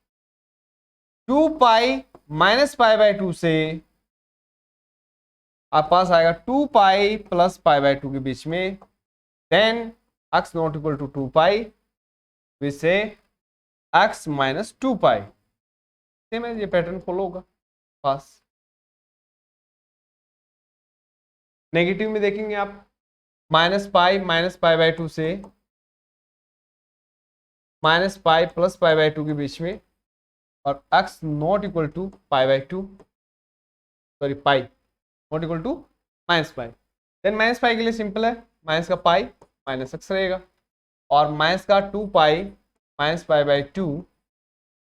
2π - π/2 से आप पास आएगा 2π+π/2 के बीच में, then x not equal to 2π से x - 2π। सेम है, ये पैटर्न फॉलो होगा। पास नेगेटिव में देखेंगे आप -π - π/2 से -π+π/2 के बीच में, और x not equal to π/2, sorry pi not equal to -π। Then -π के लिए सिंपल है, माइनस का पाई माइनस एक्स रहेगा, और माइनस का 2π - π/2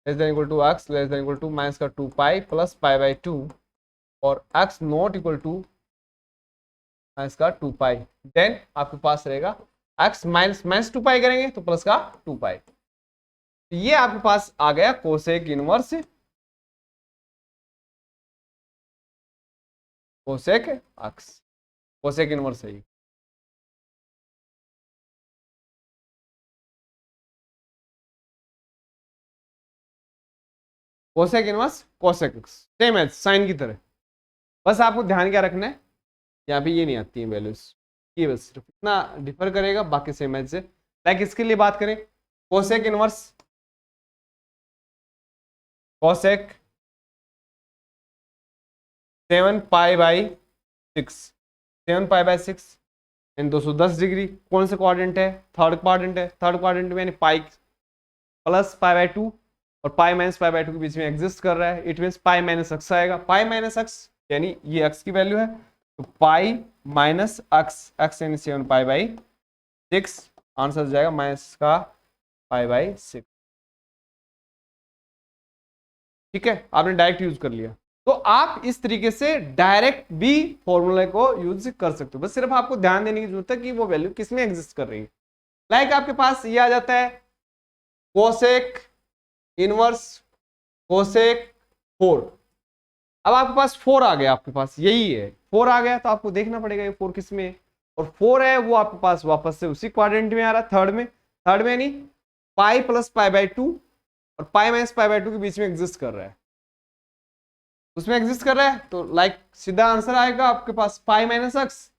less than equal to x less than equal to minus का 2π + π/2, और x not equal to minus का 2π। देन आपके पास रहेगा x -2π करेंगे तो प्लस का 2π। ये आपके पास आ गया cosec inverse cosec x, cosec inverse है। Cosec inverse cosec x, same है साइन की तरह। बस आपको ध्यान क्या रखना है, यहाँ पे ये नहीं आती है वैल्यूज, ये बस सिर्फ इतना डिफर करेगा, बाकी सेम एज से। लाइक इसके लिए बात करें, cosec inverse cosec 7 pi by 6, 7 pi by 6 in 210 degree. कौन सा क्वाड्रेंट है, थर्ड क्वाड्रेंट है। थर्ड क्वाड्रेंट में यानी पाई प्लस पाई/2 और पाई माइनस पाई/2 के बीच में एग्जिस्ट कर रहा है। It mean pi minus x आएगा। पाई माइनस एक्स यानी ये एक्स की वैल्यू है, तो पाई माइनस एक्स, एक्स यानी 7 पाई/6, आंसर हो जाएगा माइनस का पाई/6। ठीक है, आपने डायरेक्ट यूज कर लिया। तो आप इस तरीके से डायरेक्ट भी फॉर्मूले को यूज कर सकते हो, बस सिर्फ आपको ध्यान देने की जरूरत है कि वो वैल्यू किसमें एग्जिस्ट कर रही है। लाइक आपके पास ये आ जाता है कोसेक इनवर्स कोसेक 4। अब आपके पास 4 आ गया, आपके पास यही है 4 आ गया, तो आपको देखना पड़ेगा ये 4 किस में है। और 4 है वो आपके पास वापस से उसी क्वाड्रेंट में आ रहा है, थर्ड में यानी पाई प्लस पाई/2 और पाई माइनस पाई/2 के बीच में एग्जिस्ट कर रहा है, उसमें एग्जिस्ट कर रहा है। तो लाइक सीधा आंसर आएगा आपके पास पाई माइनस एक्स,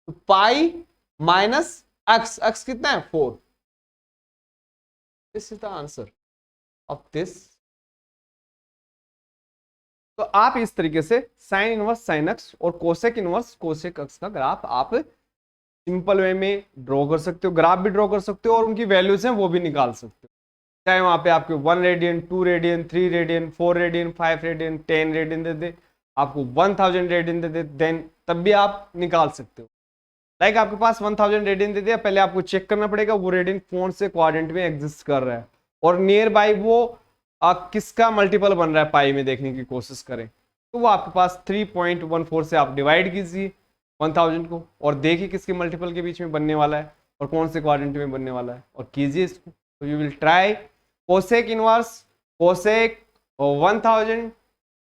तो पाई माइनस एक्स, एक्स कितना है 4, this is the answer of this. तो आप इस तरीके से साइन इनवर्स साइन एक्स और कोसेक इनवर्स कोसेक एक्स का ग्राफ आप सिंपल वे में ड्रॉ कर सकते हो, ग्राफ भी ड्रॉ कर सकते हो और उनकी वैल्यूज हैं वो भी निकाल सकते हो। चाहे वहां पे आपके 1 radian 2 radian 3 radian 4 radian 5 radian 10 radian दे दे, आपको 1000 रेडियन दे दे, देन तब भी आप निकाल सकते हो। लाइक आपके पास 1000 रेडियन दे दिया, पहले आपको चेक करना पड़ेगा वो रेडियन कौन से क्वाड्रेंट में एग्जिस्ट कर रहा है और नियर बाई वो किसका मल्टीपल बन रहा है पाई में देखने की कोशिश करें। तो वो आपके पास 3.14 से आप डिवाइड कीजिए 1000 को और देखिए किसके मल्टीपल के बीच में बनने वाला है और कौन से क्वाड्रेंट में बनने वाला है और कीजिए इसको। तो you will try cosec inverse cosec 1000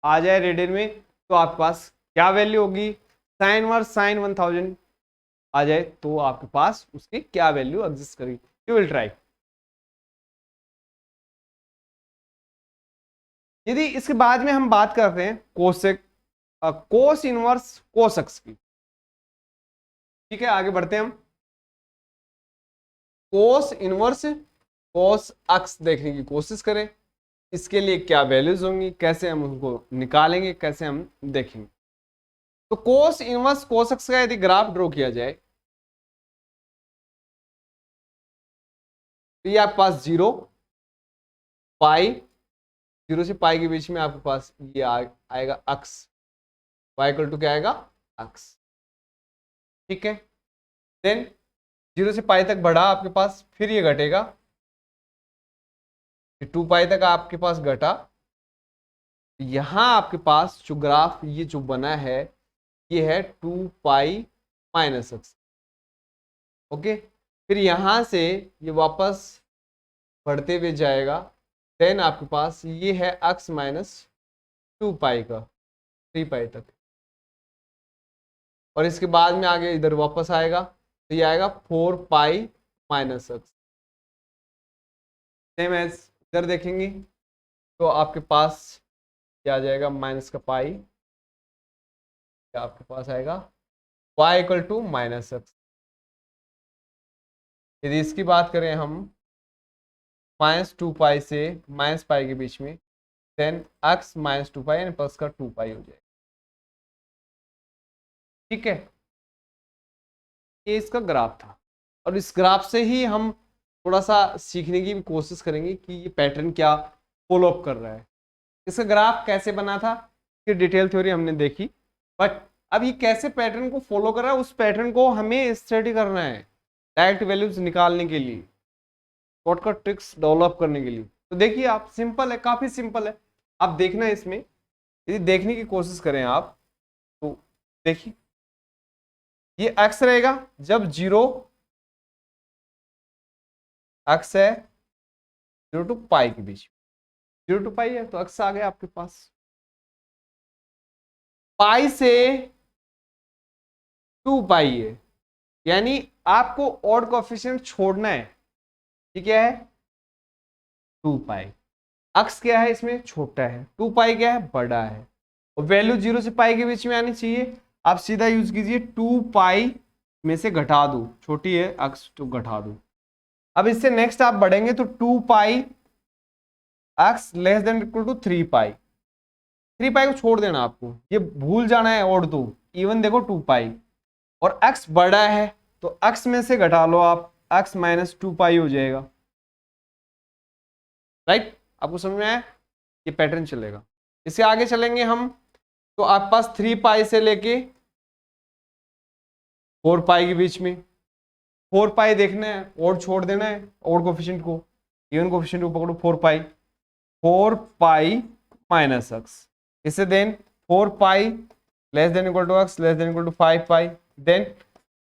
आ जाए रेडियन में, तो आपके पास क्या वैल्यू होगी, साइन इनवर्स साइन 1000 आ जाए तो आपके पास उसकी क्या वैल्यू एग्जिस्ट करेगी। You will try. यदि इसके बाद में हम बात करते हैं कोसेक कोस इनवर्स कोस एक्स की, ठीक है, आगे बढ़ते हैं हम। कोस इनवर्स कोस एक्स देखने की कोशिश करें, इसके लिए क्या वैल्यूज होंगी, कैसे हम उनको निकालेंगे, कैसे हम देखेंगे। तो कोस इनवर्स कोस एक्स का यदि ग्राफ ड्रॉ किया जाए, तो ये आपके पास 0 पाई, 0 से पाई के बीच में आपके पास ये आएगा अक्स, y इक्वल टू क्या आएगा अक्स, ठीक है। देन 0 से पाई तक बढ़ा आपके पास, फिर ये घटेगा, 2 पाई तक आपके पास घटा। यहां आपके पास जो ग्राफ ये जो बना है ये है 2 पाई माइनस एक्स, ओके। फिर यहां से ये वापस बढ़ते हुए जाएगा, देन आपके पास ये है एक्स माइनस 2 पाई का 3 पाई तक, और इसके बाद में आगे इधर वापस आएगा तो ये आएगा 4 pi minus x. Same as इधर देखेंगे तो आपके पास क्या आ जाएगा माइनस का पाई, क्या आपके पास आएगा y equal to minus x. यदि इसकी बात करें हम -2 पाई से माइनस पाई के बीच में, देन x -2 पाई यानी प्लस का 2 पाई हो जाएगा, ठीक है। ये इसका ग्राफ था और इस ग्राफ से ही हम थोड़ा सा सीखने की भी कोशिश करेंगे कि ये पैटर्न क्या फॉलो अप कर रहा है। इसका ग्राफ कैसे बना था कि डिटेल थ्योरी हमने देखी, बट अब ये कैसे पैटर्न को फॉलो कर रहा है उस पैटर्न को हमें स्टडी करना है डायरेक्ट वैल्यूज निकालने के लिए, शॉर्टकट ट्रिक्स डेवलप करने के लिए। तो देखिए आप, सिंपल है, काफी सिंपल है। आप देखना इसमें, यदि देखने की कोशिश करें आप तो देखिए ये x रहेगा जब 0 x है 0 टू पाई के बीच, 0 टू पाई है तो x आ गया आपके पास। पाई से 2 पाई है, यानी आपको ऑड कोएफिशिएंट छोड़ना है, ठीक है 2 पाई। अक्स क्या है इसमें, छोटा है, 2 पाई क्या है, बड़ा है, और वैल्यू 0 से पाई के बीच में आनी चाहिए। आप सीधा यूज कीजिए, 2 पाई में से घटा दो, छोटी है अक्स तो घटा दो। अब इससे नेक्स्ट आप बढ़ेंगे तो 2 pi x less than equal to 3 pi. 3 pi को छोड़ देना, आपको ये भूल जाना है, और दो इवन देखो 2 पाई, और x बड़ा है तो x में से घटा लो आप, x माइनस 2 पाई हो जाएगा। राइट, आपको समझ में आया, ये पैटर्न चलेगा। इससे आगे चलेंगे हम तो आपके पास 3 पाई से लेके 4 पाई के बीच में, 4 पाई देखना है और छोड़ देना है, और कोफिशिएंट को इवन कोफिशिएंट को पकड़ो, 4 पाई माइनस एक्स, इससे then 4 pi less than equal to x less than equal to 5 pi, then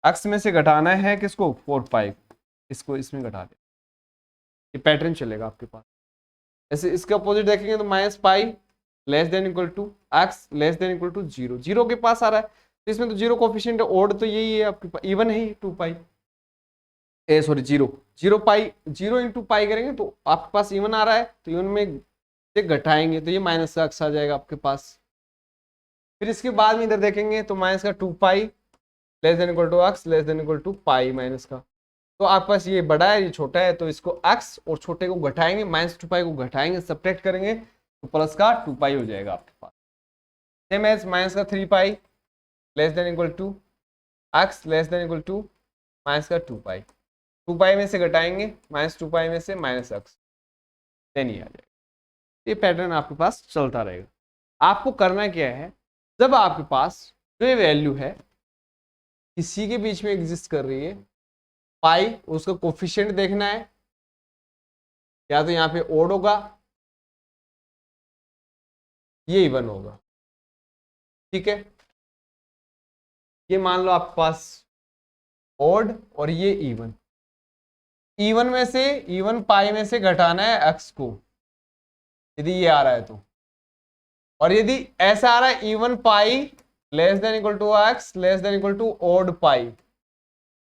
x में से घटाना है किसको, 4 पाई, इसको इसमें घटा दे, ये पैटर्न चलेगा आपके पास। ऐसे इसके अपोजिट देखेंगे तो minus pi less than equal to x less than equal to 0, 0 के पास आ रहा है तो इसमें तो 0 कोफिशिएंट है, ओड तो यही है आपके पास, इवन है 2 पाई, ए सॉरी 0 पाई, 0 इंटू पाई करेंगे तो आपके पास इवन आ रहा है, तो इवन में से घटाएंगे तो ये माइनस का एक्स आ जाएगा आपके पास। फिर इसके बाद में इधर देखेंगे तो माइनस का 2 pi less than equal to x less than equal to pi minus का, तो आपके पास ये बड़ा है ये छोटा है, तो इसको x और छोटे को घटाएंगे, माइनस 2 पाई को घटाएंगे, सब्ट्रैक्ट करेंगे तो प्लस का 2 पाई हो जाएगा आपके पास। सेम एज माइनस का 3 pi less than equal to x less than equal to minus का 2 पाई, 2 पाई में से घटाएंगे माइनस 2 पाई में से माइनस एक्स, देन ये आ जाएगा। ये पैटर्न आपके पास चलता रहेगा। आपको करना क्या है, जब आपके पास जो ये वैल्यू है किसी के बीच में एग्जिस्ट कर रही है, पाई उसका कोफिशिएंट देखना है, या तो यहाँ पे ओड होगा ये इवन होगा, ठीक है। ये मान लो आपके पास ओड और ये इवन, इवन में से इवन पाई में से घटाना है एक्स को यदि ये आ रहा है तो, और यदि ऐसा आ रहा है even pi less than equal to x less than equal to odd pi,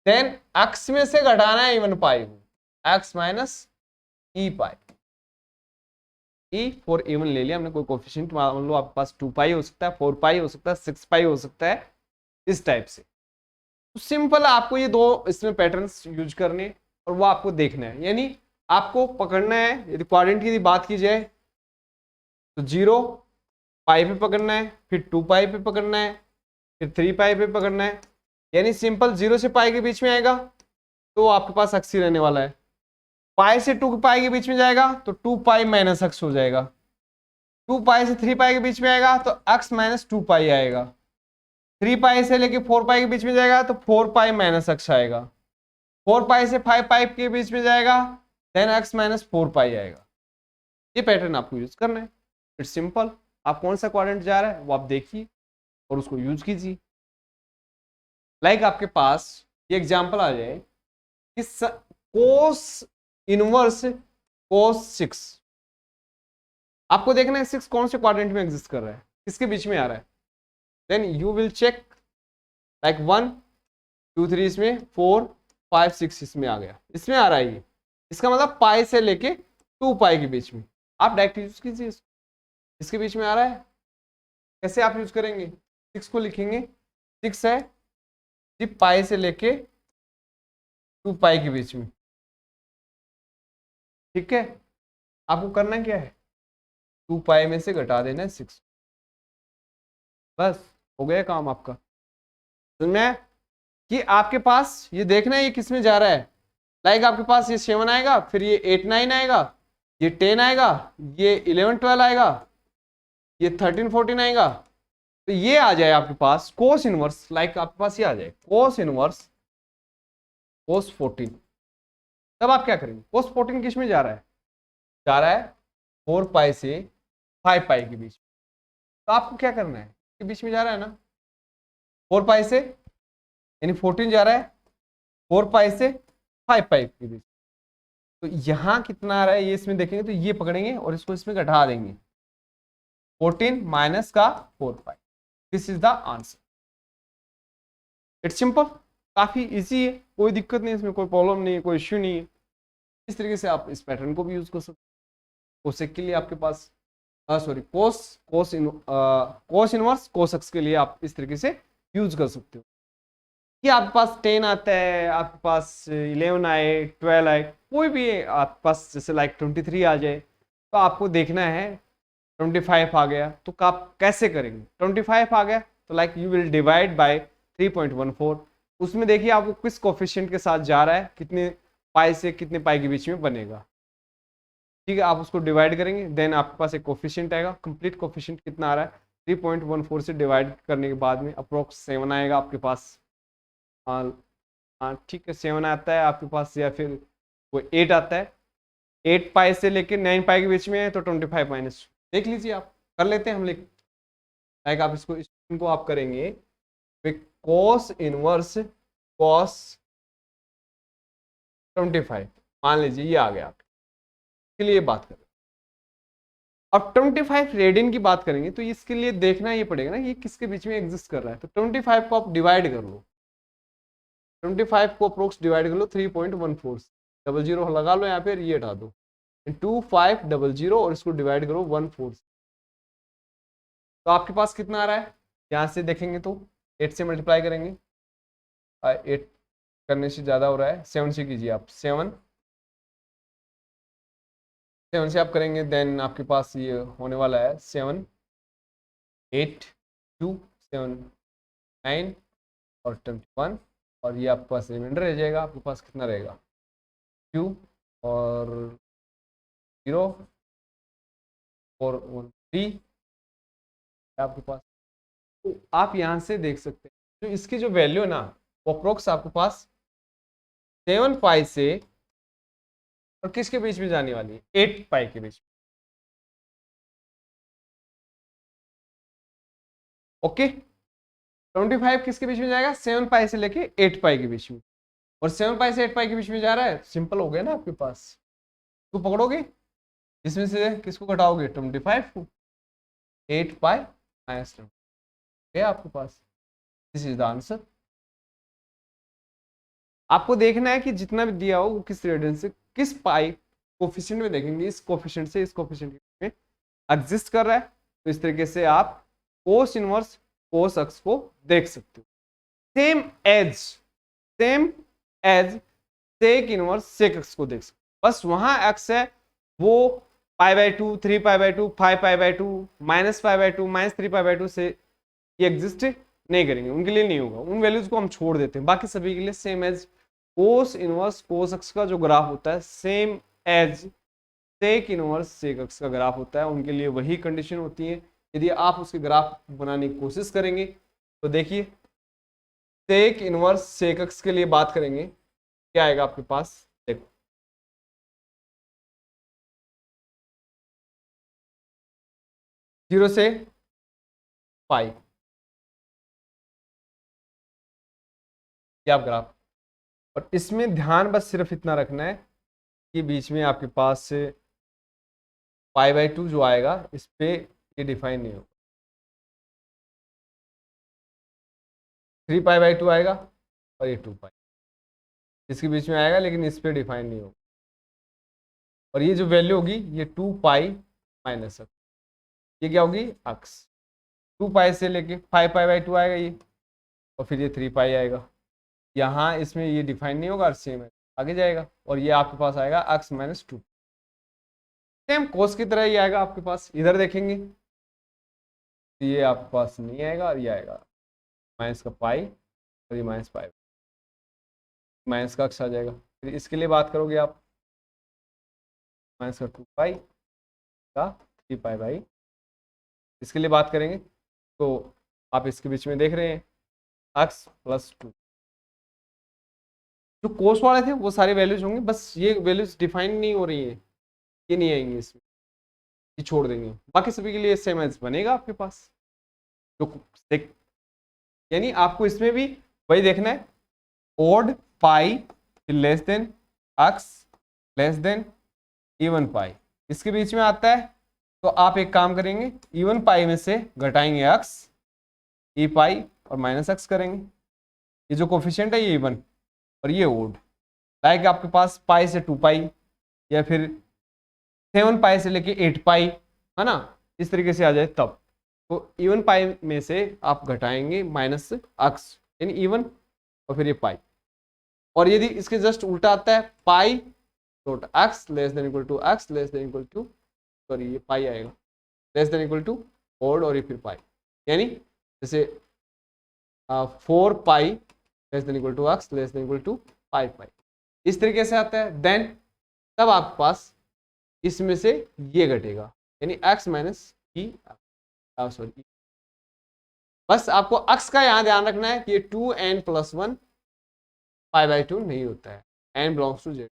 then x में से घटाना है इवन पाई को, x minus E pi, E for even ले लिया हमने, कोई कोफिशिएंट मान लो आपके पास 2 पाई हो सकता है, 4 पाई हो सकता है, 6 पाई हो सकता है, इस टाइप से। तो सिंपल आपको ये दो इसमें पैटर्न्स यूज करने और वो आपको देखना है, यानी आपको पकड़ना है। यदि क्वाड्रेंट की बात की जाए तो 0 पाई पे पकड़ना है, फिर 2 पाई पे पकड़ना है, फिर 3 पाई पे पकड़ना है, यानी सिंपल 0 से पाई के बीच में आएगा तो आपके पास एक्स ही रहने वाला है, पाई से 2 पाई के बीच में जाएगा तो 2 पाई माइनस एक्स हो जाएगा, 2 पाई से 3 पाई के बीच में आएगा तो एक्स माइनस 2 पाई आएगा, 3 पाई से लेके 4 पाई के बीच में जाएगा तो 4 पाई माइनस एक्स आएगा, 4 पाई से 5 पाई के बीच में जाएगा देन एक्स माइनस 4 पाई आएगा। ये पैटर्न आपको यूज करना है, इट्स सिंपल। आप कौन सा क्वाड्रेंट जा रहा है वो आप देखिए और उसको यूज कीजिए। लाइक आपके पास ये एग्जांपल आ जाए कि कोस इनवर्स कोस 6, आपको देखना है 6 कौन से क्वाड्रेंट में एग्जिस्ट कर रहा है, किसके बीच में आ रहा है, then you will check like 1 2 3 इसमें, 4 5 6 इसमें आ गया, इसमें आ रहा है ये, इसका मतलब पाई से लेके 2 पाई के बीच में, आप डायरेक्ट यूज कीजिए इसके बीच में आ रहा है। कैसे आप यूज करेंगे, 6 को लिखेंगे, 6 है जी पाई से लेके 2 पाई के बीच में, ठीक है। आपको करना क्या है, 2 पाई में से घटा देना है 6, बस हो गया काम आपका। समझ में आया कि आपके पास ये देखना है ये किस में जा रहा है, लाइक आपके पास ये 7 आएगा, फिर ये 8 9 आएगा, ये 10 आएगा, ये 11 12 आएगा, ये 13 14 आएगा, तो ये आ जाए आपके पास कोस इनवर्स, लाइक आपके पास ये आ जाए कोस इनवर्स कोस 14। तब आप क्या करेंगे, कोस 14 किस में जा रहा है, जा रहा है 4 पाई से 5 पाई के बीच, तो आपको क्या करना है, के बीच में जा रहा है ना, 4 पाई से यानी 14 जा रहा है 4 पाई से 5 पाई के बीच, तो यहां कितना आ रहा है ये इसमें देखेंगे तो ये पकड़ेंगे और इसको इसमें घटा देंगे, 14 माइनस का 4 pi, this is the answer. It's simple, काफी इजी है, कोई दिक्कत नहीं इसमें, कोई प्रॉब्लम नहीं है, कोई इश्यू नहीं है। इस तरीके से आप इस पैटर्न को भी यूज कर सकते हैं। कोसेक के लिए आपके पास सॉरी कोस इनवर्स कोसेक्स के लिए आप इस तरीके से यूज कर सकते हो कि आपके पास 10 आता है, आपके पास 11 आए, 12 आए, कोई भी आपके पास जैसे लाइक 23 आ जाए, तो आपको देखना है 25 आ गया तो आप कैसे करेंगे। 25 आ गया तो like you will divide by 3.14। उसमें देखिए आपको किस कोफिशिएंट के साथ जा रहा है, कितने पाई से कितने पाई के बीच में बनेगा। ठीक है, आप उसको डिवाइड करेंगे, देन आपके पास एक कोफिशिएंट आएगा। कंप्लीट कोफिशिएंट कितना आ रहा है, 3.14 से डिवाइड करने के बाद में अप्रोक्स 7 आएगा आपके पास। हाँ हाँ ठीक है, 7 आता है आपके पास, या फिर वो 8 आता है। 8 पाई से लेके 9 पाई के बीच में है तो 25 माइनस, देख लीजिए आप, कर लेते हैं हम लिख। लाइक आप इनको आप करेंगे कोस इनवर्स कॉस 25, मान लीजिए ये आ गया आपके लिए। बात करें अब 25 रेडियन की बात करेंगे तो इसके लिए देखना ये पड़ेगा ना ये किसके बीच में एग्जिस्ट कर रहा है। तो 25 को आप डिवाइड कर लो, 25 को अप्रोक्स डिवाइड कर लो 3.14 से, 00 लगा लो यहाँ पे, ये हटा दो, 2500 और इसको डिवाइड करो 14 से। तो आपके पास कितना आ रहा है, यहाँ से देखेंगे तो 8 से मल्टीप्लाई करेंगे, 8 करने से ज़्यादा हो रहा है, 7 से कीजिए आप, 7 से आप करेंगे, देन आपके पास ये होने वाला है 7 8 2 7 9 और 21, और ये आपके पास रिमाइंडर रह जाएगा। आपके पास कितना रहेगा, 2 और 0 और 1 3 आपके पास। तो आप यहाँ से देख सकते हैं जो इसकी जो वैल्यू है ना, वो अप्रोक्स आपके पास 7 पाई से और किसके बीच में जाने वाली है, 8 पाई के बीच में। ओके, 25 किसके बीच में जाएगा, 7 पाई से लेके 8 पाई के बीच में, और 7 पाई से 8 पाई के बीच में जा रहा है, सिंपल हो गया ना आपके पास। तो पकड़ोगे, इसमें से किसको घटाओगे, 25 को, 8 पाई माइनस 20 है आपके पास। This is the answer. आपको देखना है कि जितना भी दिया हो वो किस रेडियन से किस पाई कोफिशिएंट में देखेंगे, इस कोफिशिएंट से इस कोफिशिएंट में एग्जिस्ट कर रहा है। तो इस तरीके से आप कोस इनवर्स कोस अक्स को देख सकते हो। Same as sec inverse sec x को देख सकते हो, बस वहां अक्स है वो π/2 3π/2 5π/2 -π/2 -3π/2 से ये एग्जिस्ट नहीं करेंगे, उनके लिए नहीं होगा, उन वैल्यूज को हम छोड़ देते हैं। बाकी सभी के लिए same as cos inverse cos x का जो ग्राफ होता है, same as sec inverse sec x का ग्राफ होता है, उनके लिए वही कंडीशन होती है। यदि आप उसके ग्राफ बनाने की कोशिश करेंगे तो देखिए सेक इनवर्स सेक अक्स के लिए बात करेंगे, क्या आएगा आपके पास, देखो 0 से पाई, ये आप ग्राफ, और इसमें ध्यान बस सिर्फ इतना रखना है कि बीच में आपके पास π/2 जो आएगा इस पे ये डिफाइन नहीं होगा, 3π/2 आएगा और ये 2 पाई इसके बीच में आएगा, लेकिन इस पे डिफाइन नहीं होगा। और ये जो वैल्यू होगी ये 2 पाई माइनस अक्स, ये क्या होगी अक्स, 2 पाई से लेके 5π/2 आएगा ये, और फिर ये 3 पाई आएगा। यहाँ इसमें ये डिफाइन नहीं होगा और सेम है, आगे जाएगा, और ये आपके पास आएगा अक्स -2, सेम कोस की तरह ही आएगा आपके पास। इधर देखेंगे तो ये आपके पास नहीं आएगा, और ये आएगा माइनस का पाई, और ये माइनस पाई, माइनस का अक्स आ जाएगा। फिर इसके लिए बात करोगे आप, माइनस का 2 पाई का 3 पाई बाई, इसके लिए बात करेंगे तो आप इसके बीच में देख रहे हैं अक्स +2। जो कोस वाले थे वो सारे वैल्यूज होंगे, बस ये वैल्यूज डिफाइन नहीं हो रही है, ये नहीं आएंगी इसमें, ये छोड़ देंगे। बाकी सभी के लिए सेम एज बनेगा आपके पास। तो देख, यानी आपको इसमें भी वही देखना है, ओड पाई लेस देन अक्स लेस देन इवन पाई, इसके बीच में आता है तो आप एक काम करेंगे, इवन पाई में से घटाएंगे अक्स, ई पाई और माइनस अक्स करेंगे। ये जो कोफिशिएंट है ये इवन और ये ओड, लाइक आपके पास पाई से 2 पाई या फिर 7 पाई से लेके 8 पाई, है ना, इस तरीके से आ जाए तब। तो इवन पाई में से आप घटाएंगे माइनस अक्स, यानी इवन, और फिर ये पाई। और यदि इसके जस्ट उल्टा आता है, pi dot x less than equal to x less than equal to, sorry ये पाई आएगा, less than equal to odd, और ये फिर पाई, यानी जैसे 4 pi less than equal to x less than equal to 5 pi, इस तरीके से आता है। देन तब आपके पास इसमें से ये घटेगा, यानी x माइनस ई, सॉरी, बस आपको अक्स का यहां ध्यान रखना है कि ये 2n+1 π/2 नहीं होता है, n बिलोंग्स टू z,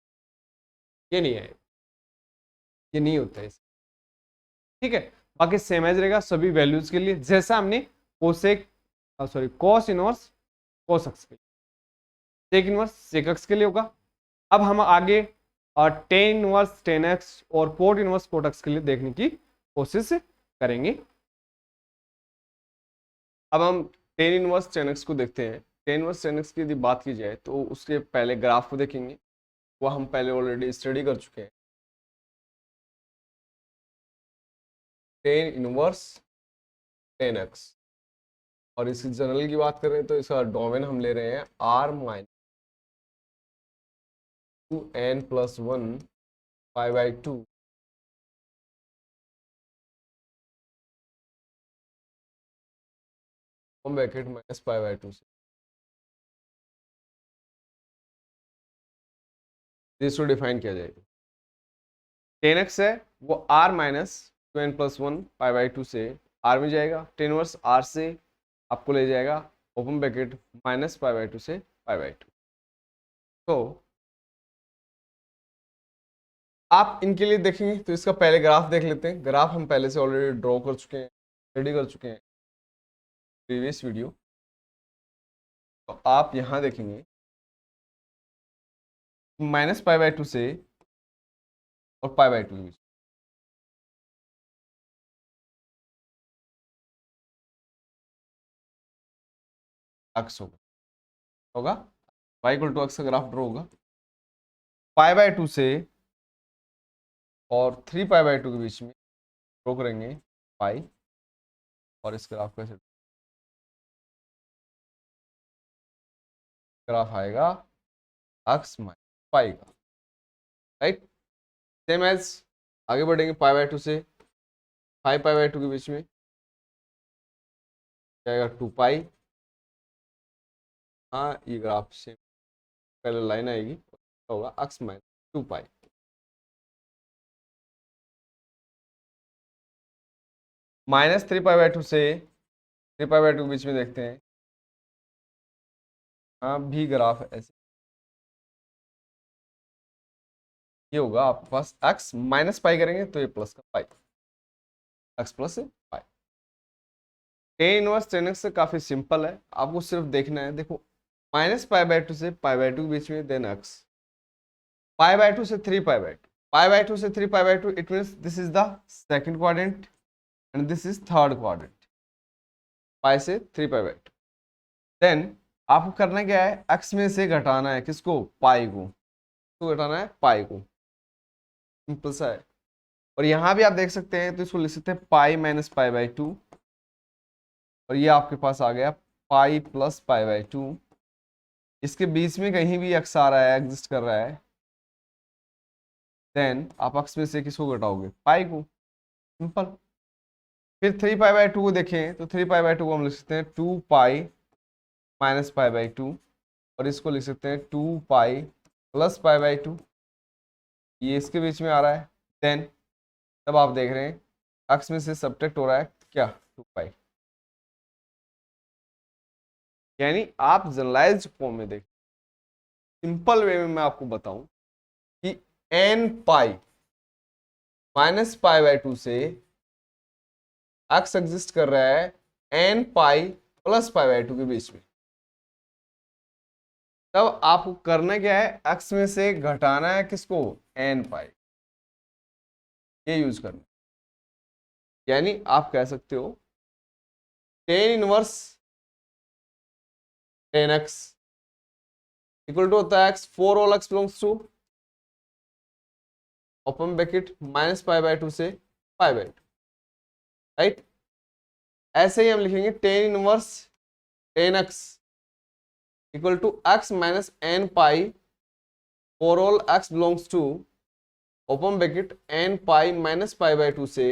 ये नहीं है, ये नहीं होता है, ठीक है। बाकी सेम एज रहेगा सभी वैल्यूज के लिए, जैसा हमने cosec, sorry cos inverse cos x के लिए, सेक इनवर्स सेक अक्स के लिए होगा। अब हम आगे टेन इनवर्स टेन एक्स और कोट इनवर्स कोट एक्स के लिए देखने की कोशिश करेंगे। अब हम टेन इनवर्स टेन एक्स को देखते हैं। टेन इनवर्स टेन एक्स की यदि बात की जाए तो उसके पहले ग्राफ को देखेंगे, वो हम पहले ऑलरेडी स्टडी कर चुके हैं। टेन इनवर्स टेन एक्स, और इसकी जनरल की बात करें तो इसका डोमेन हम ले रहे हैं r minus 2n+1 π/2 bracket minus π/2 से, इसको डिफाइन किया जाएगा। टेन एक्स है वो r माइनस 2n+1 π/2 से r में जाएगा, टेन इनवर्स r से आपको ले जाएगा ओपन ब्रैकेट माइनस π/2 से π/2। तो आप इनके लिए देखेंगे तो इसका पहले ग्राफ देख लेते हैं। ग्राफ हम पहले से ऑलरेडी ड्रॉ कर चुके हैं, रेडी कर चुके हैं प्रीवियस वीडियो। तो आप यहाँ देखेंगे माइनस π/2 से और π/2 के बीच अक्स होगा y इक्वल टू अक्स का ग्राफ ड्रॉ होगा। π/2 से और 3π/2 के बीच में ड्रॉ करेंगे पाई, और इस ग्राफ का ग्राफ आएगा अक्स माइनस पाई का, राइट। सेम एज आगे बढ़ेंगे π/2 से 5π/2 के बीच में जाएगा 2 पाई। हाँ ये ग्राफ से पहले लाइन आएगी, होगा अक्स माइनस 2 पाई। माइनस 3π/2 से 3π/2 के बीच में देखते हैं, हाँ भी ग्राफ ऐसे ये होगा आपके पास x माइनस पाई करेंगे तो ये प्लस का पाई, x plus pi. Ten inverse tan x काफी सिंपल है, आपको सिर्फ देखना है। देखो माइनस π/2 से π/2 के बीच में देन x, π/2 से 3π/2, π/2 से 3π/2, it means this is the second quadrant and this is third quadrant, pi से 3π/2। देन आपको करना क्या है, x में से घटाना है किसको, पाई को, तो घटाना है पाई को, सिंपल सा है। और यहां भी आप देख सकते हैं तो इसको लिख सकते हैं पाई माइनस π/2, और ये आपके पास आ गया पाई प्लस π/2। इसके बीच में कहीं भी x आ रहा है, एग्जिस्ट कर रहा है, देन आप x में से किसको घटाओगे, पाई को, सिंपल। फिर 3π/2 को देखें तो 3π/2 को हम लिख सकते हैं 2 पाई माइनस π/2, और इसको लिख सकते हैं 2 पाई प्लस π/2, ये इसके बीच में आ रहा है। देन तब आप देख रहे हैं x में से सब्ट्रैक्ट हो रहा है क्या, 2 पाई, यानी आप जनरलाइज्ड फॉर्म में देख, सिंपल वे में मैं आपको बताऊं कि n पाई माइनस π/2 से x एग्जिस्ट कर रहा है n पाई प्लस π/2 के बीच में। तब आपको करना क्या है, x में से घटाना है किसको, n पाई, ये यूज करना। यानी आप कह सकते हो tan inverse tan x equal to होता है x 4 all x belongs to, open bracket minus pi by 2 से पाई बाय 2, राइट। ऐसे ही हम लिखेंगे tan inverse tan x equal to x minus n pi for all x belongs to open bracket n pi minus pi by 2 से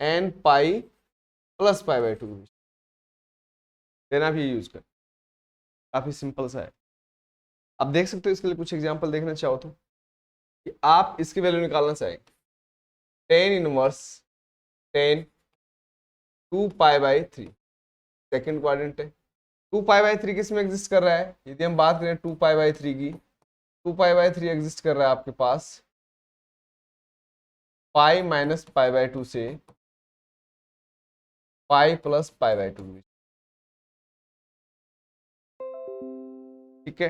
n pi plus pi by 2, देना भी use कर, काफी सिंपल सा है। आप देख सकते हो, इसके लिए कुछ एग्जांपल देखना चाहो तो कि आप इसकी वैल्यू निकालना चाहेंगे। Ten inverse tan 2 pi by 3 second quadrant है। 2 पाई बाय 3 किस में एग्जिस्ट कर रहा है? यदि हम बात करें 2 पाई बाय 3 की, 2 पाई बाय 3 एग्जिस्ट कर रहा है आपके पास पाई माइनस पाई बाय 2 से पाई प्लस पाई बाय 2, ठीक है।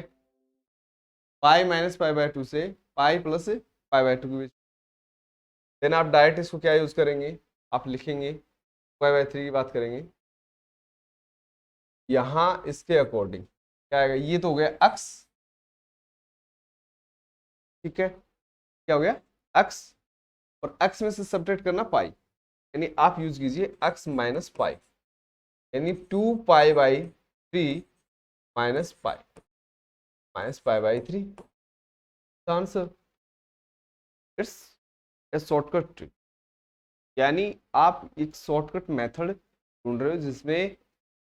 पाई माइनस पाई बाय 2 से पाई प्लस पाई बाय 2 के बीच। देन आप डायरेक्ट इसको क्या यूज करेंगे? आप लिखेंगे पाई बाय 3 की बात करेंगे, यहां इसके अकॉर्डिंग क्या आएगा? ये तो हो गया एक्स, ठीक है। क्या हो गया? एक्स, और एक्स में से सब्ट्रैक्ट करना पाई, यानी आप यूज कीजिए एक्स माइनस पाई, यानी 2 पाई by 3 minus pi by 3। Answer it's a shortcut trick, यानी आप एक शॉर्टकट मेथड ढूंढ रहे हो जिसमें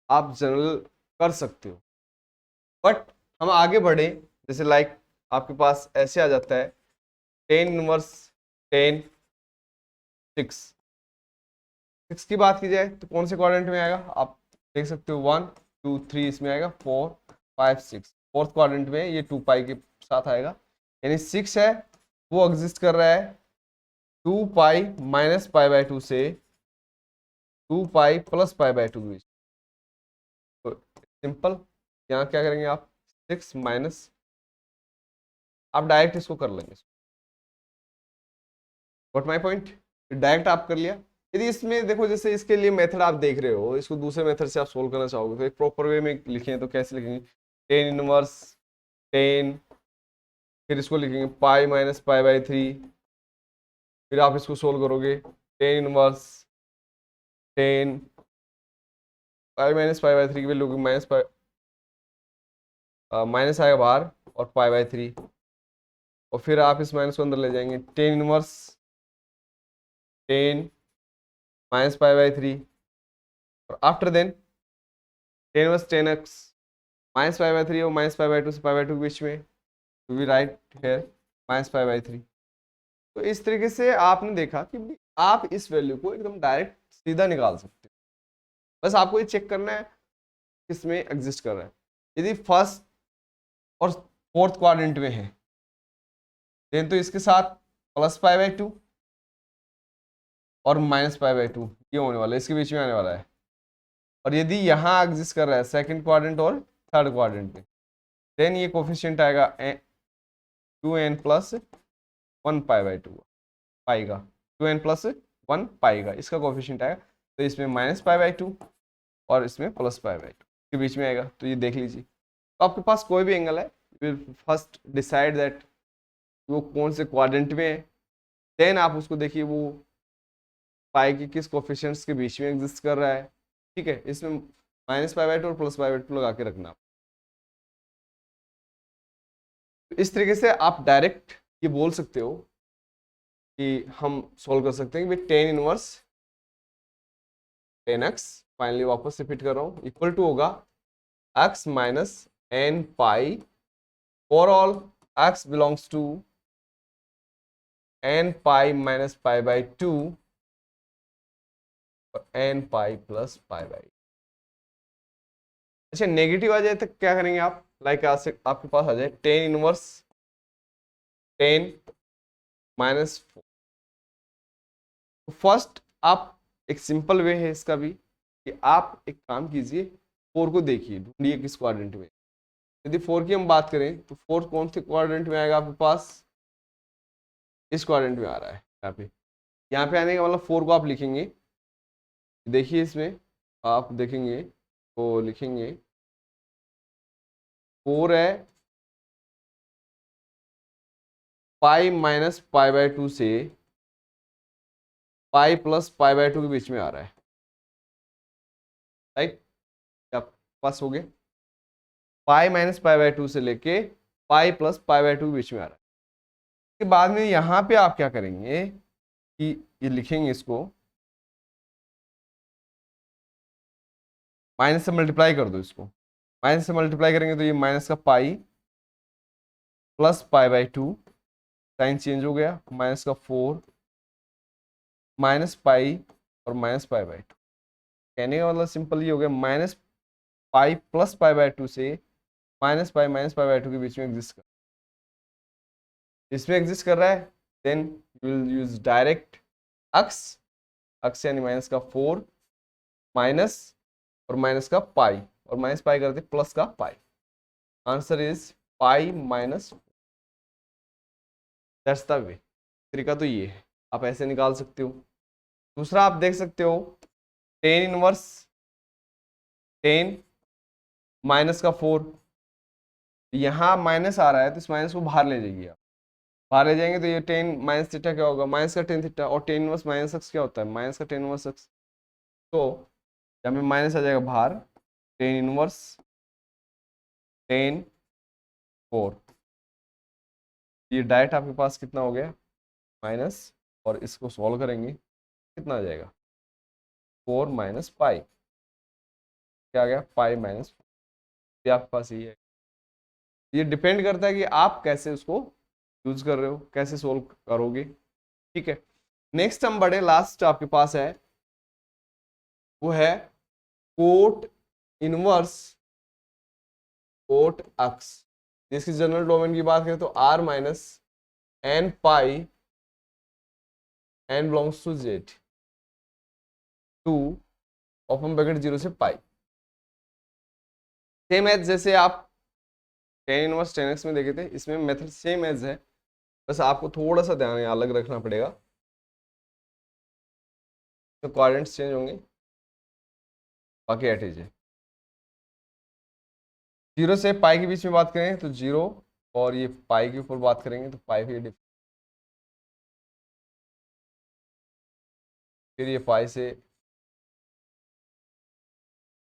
आप जनरल कर सकते हो। बट हम आगे बढ़े, जैसे लाइक आपके पास ऐसे आ जाता है टेन इनवर्स टेन 6 6 की बात की जाए तो कौन से क्वाड्रेंट में आएगा? आप देख सकते हो 1 2 3 इसमें आएगा, 4 5 6 फोर्थ क्वाड्रेंट में ये 2 पाई के साथ आएगा, यानी 6 है वो एग्जिस्ट कर रहा है 2 पाई माइनस पाई बाय 2 से 2 पाई प्लस पाई बाय 2 के बीच। तो सिंपल, यहाँ क्या करेंगे आप? 6 माइनस, आप डायरेक्ट इसको कर लेंगे, व्हाट माय पॉइंट, डायरेक्ट आप कर लिया। यदि इसमें देखो, जैसे इसके लिए मेथड आप देख रहे हो, इसको दूसरे मेथड से आप सोल्व करना चाहोगे तो एक प्रॉपर वे में लिखें तो कैसे लिखेंगे? टेन इनवर्स टेन, फिर इसको लिखेंगे पाई माइनस पाई बाय 3, फिर आप इसको सोल्व करोगे ten inverse tan pi minus pi by 3 की वैल्यू माइनस पाई, माइनस आएगा बाहर और पाई बाय 3, और फिर आप इस माइनस को अंदर ले जाएंगे tan inverse tan minus pi by 3, और after then tan inverse tan x minus pi by 3 और माइनस पाई बाय 2 से पाई बाय 2 के बीच में, to be right here minus pi by 3। तो इस तरीके से आपने देखा कि आप इस वैल्यू को एकदम डायरेक्ट सीधा निकाल सकते हो। बस आपको ये चेक करना है किसमें एग्जिस्ट कर रहा है। यदि फर्स्ट और फोर्थ क्वाड्रेंट में है देन तो इसके साथ प्लस पाई बाय 2 और माइनस पाई बाय 2 ये होने वाला है, इसके बीच में आने वाला है। और यदि यहाँ एग्जिस्ट कर रहा है सेकंड क्वाड्रेंट और थर्ड क्वाड्रेंट में, देन ये कोफिशिएंट आएगा 2n प्लस 1 पाई बाय 2 पाई का, 2n प्लस 1 पाई का इसका कोफिशिएंट आएगा। तो इसमें माइनस पाई बाय 2 और इसमें प्लस पाई बाय 2 के बीच में आएगा, तो ये देख लीजिए। तो आपके पास कोई भी एंगल है, विल फर्स्ट डिसाइड दैट वो कौन से क्वाड्रेंट में है, देन आप उसको देखिए वो पाई के किस कोफिशिएंट्स के बीच में एग्जिस्ट कर रहा है, ठीक है। इसमें माइनस पाई बाय 2 और प्लस पाई बाय 2 लगा के रखना। तो इस तरीके से आप डायरेक्ट ये बोल सकते हो कि हम सॉल्व कर सकते हैं कि tan inverse tan x, finally वापस रिपीट कर रहा हूँ, इक्वल टू होगा x minus n pi for all x belongs to n pi minus pi by 2 और n pi plus pi by. अच्छा, नेगेटिव आ जाए तो क्या करेंगे आप? लाइक आपके पास आ जाए tan inverse tan minus 4। First आप, एक सिंपल वे है इसका भी कि आप एक काम कीजिए, 4 को देखिए, ढूंढिए किस क्वाड्रेंट में। यदि 4 की हम बात करें तो 4 कौन से क्वाड्रेंट में आएगा आपके पास? इस क्वाड्रेंट में आ रहा है यहाँ पे आने का मतलब 4 को आप लिखेंगे, देखिए इसमें आप देखेंगे तो लिखेंगे 4 है पाई माइनस पाई बाय 2 से पाई प्लस पाई बाय 2 के बीच में आ रहा है, राइट? आप पास हो गए, पाई माइनस पाई बाय 2 से लेके पाई प्लस पाई बाय 2 के बीच में आ रहा है। उसके बाद में यहाँ पे आप क्या करेंगे कि ये लिखेंगे इसको, माइनस से मल्टीप्लाई कर दो इसको, माइनस से मल्टीप्लाई करेंगे तो ये माइनस का pi plus pi by 2, sign change हो गया, माइनस का 4 माइनस पाई और माइनस पाई बाय 2। कहने का मतलब सिंपल ये हो गया, minus pi plus pi by 2 से माइनस पाई बाय 2 के बीच में एग्जिस्ट कर, इसमें एग्जिस्ट कर रहा है, then you will use direct x, x यानी माइनस का 4 माइनस और माइनस का पाई और माइनस पाई करते प्लस का pi, answer is pi minus. That's the way, तरीका तो ये है, आप ऐसे निकाल सकते हो। दूसरा आप देख सकते हो टेन इनवर्स 10 माइनस का 4, यहाँ माइनस आ रहा है तो इस माइनस को बाहर ले जाइए आप, बाहर ले जाएंगे तो ये 10 माइनस थीटा क्या होगा, माइनस का 10 थीटा, और 10 इनवर्स माइनस एक्स क्या होता है, माइनस का 10 इनवर्स एक्स। तो जब में माइनस आ जाएगा बाहर, 10 इनवर्स 10 4, ये डायरेक्ट आपके पास कितना हो गया माइनस, और इसको सॉल्व करेंगे कितना आ जाएगा 4 माइनस पाई, क्या आ गया पाई माइनस, ये आपके पास ये है। ये डिपेंड करता है कि आप कैसे उसको यूज कर रहे हो, कैसे सोल्व करोगे, ठीक है। नेक्स्ट हम बढ़े, लास्ट आपके पास है वो है कोट इनवर्स कोट अक्स, जिसकी जनरल डोमेन की बात करें तो R minus n pi n belongs to Z to open bracket 0 से पाई। सेम एज जैसे आप टेन इनवर्स 10x में देखे थे, इसमें मेथड सेम एज है, बस आपको थोड़ा सा ध्यान अलग रखना पड़ेगा, तो कोऑर्डिनेट्स चेंज होंगे, बाकी एट इज है। 0 से पाई के बीच में बात करें तो 0, और ये पाई के ऊपर बात करेंगे तो पाई फिर ये पाई से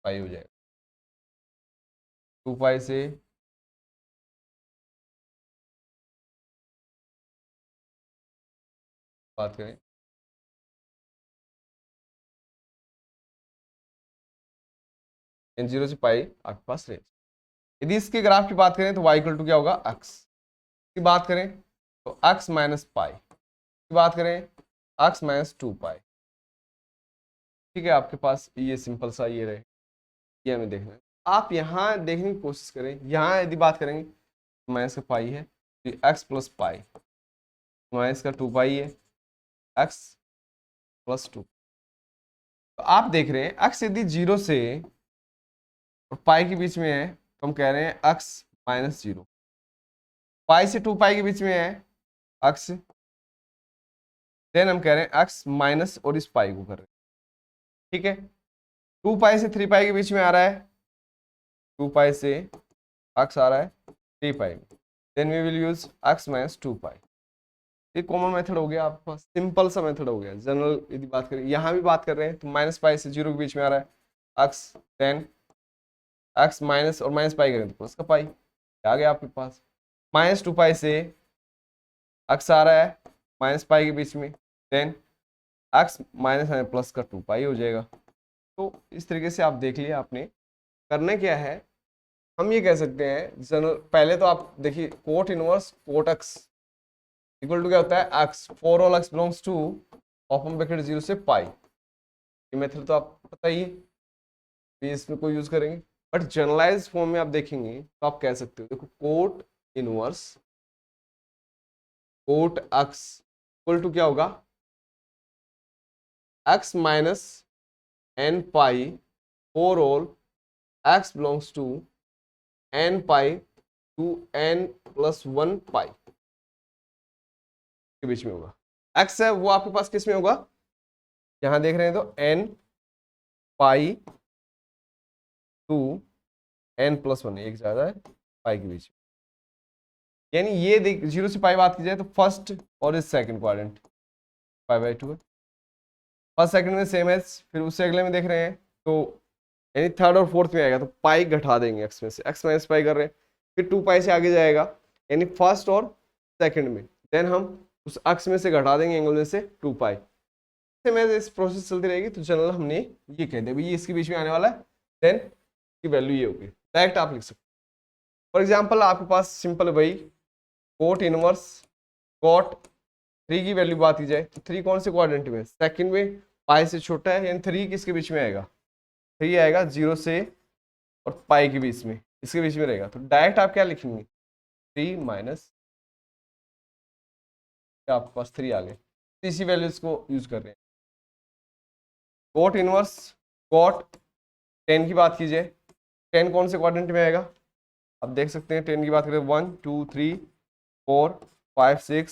पाई हो जाएगा, 2 पाई से बात करें इन 0 से पाई आपके पास रेंज। यदि इसके ग्राफ की बात करें तो y इक्वल टू क्या होगा अक्स की बात करें तो अक्स माइनस पाई की बात करें अक्स माइनस 2 पाई, ठीक है। आपके पास ये सिंपल सा ये रहे, ये हमें देखना है। आप यहाँ देखने की कोशिश करें, यहाँ यदि बात करेंगे तो माइनस का पाई है, एक्स प्लस पाई, माइनस का 2 पाई है, एक्स प्लस 2। तो आप देख रहे हैं एक्स यदि 0 से और पाई के बीच में है तो हम कह रहे हैं एक्स माइनस 0, पाई से 2 पाई के बीच में है एक्स, देन हम कह रहे हैं एक्स माइनस और इस पाई को कर रहे हैं, ठीक है। 2 पाई से 3 पाई के बीच में आ रहा है, 2 पाई से एक्स आ रहा है 3 पाई में, then we will use x minus 2 pi. ये कॉमन मेथड हो गया आपके पास, सिंपल सा मेथड हो गया। जनरल यदि बात करें, यहाँ भी बात कर रहे हैं तो माइनस पाई से 0 के बीच में आ रहा है एक्स, देन एक्स माइनस और माइनस पाई करें तो प्लस का पाई आ गया आपके पास, माइनस 2 पाई से एक्स आ रहा है माइनस पाई के बीच में, देन एक्स माइनस प्लस का 2 पाई हो जाएगा। तो इस तरीके से आप देख लिया आपने करना क्या है। हम ये कह सकते हैं जनरल, पहले तो आप देखिए cot inverse cot x equal to क्या होता है x, for all x belongs to open bracket 0 से पाई। ये मेथड तो आप पता ही है, इसमें कोई यूज करेंगे, बट जनरलाइज फॉर्म में आप देखेंगे तो आप कह सकते हो, देखो cot inverse cot x equal to क्या होगा x minus n pi for all x belongs to n pi to n plus 1 pi के बीच में होगा। एक्स है वो आपके पास किस में होगा, यहां देख रहे हैं तो n pi to n plus 1, एक ज्यादा है पाई के बीच में, यानी ये देख 0 से पाई बात की जाए तो फर्स्ट और इस सेकंड क्वाड्रेंट पाई/2 है, फर्स्ट सेकंड में सेम है, फिर उससे अगले में देख रहे हैं तो यानी थर्ड और फोर्थ में आएगा तो पाई घटा देंगे एक्स में से, एक्स माइनस पाई कर रहे हैं, फिर 2 पाई से आगे जाएगा यानी फर्स्ट और सेकंड में, देन हम उस अक्स में से घटा देंगे एंगल में से 2 पाई से में इस प्रोसेस चलती रहेगी। तो जनरल हमने ये कह दिया भाई ये इसके बीच में आने वाला है, देन की वैल्यू ये होगी, डायरेक्ट आप लिख सकते हो। फॉर एग्जाम्पल आपके पास सिंपल भाई कोट इनवर्स कॉट 3 की वैल्यू बात की जाए तो 3 कौन से क्वाड्रेंट में, सेकंड में, पाई से छोटा है, यानी 3 किसके बीच में आएगा, 3 आएगा 0 से और पाई के बीच में, इसके बीच में रहेगा। तो डायरेक्ट आप क्या लिखेंगे 3 माइनस, आपके पास 3 आ गए, इसी वैल्यूज को यूज कर रहे हैं। कोट इनवर्स कॉट 10 की बात कीजिए, 10 कौन से क्वाड्रेंट में आएगा, आप देख सकते हैं 10 की बात करें 1 2 3 4 5 6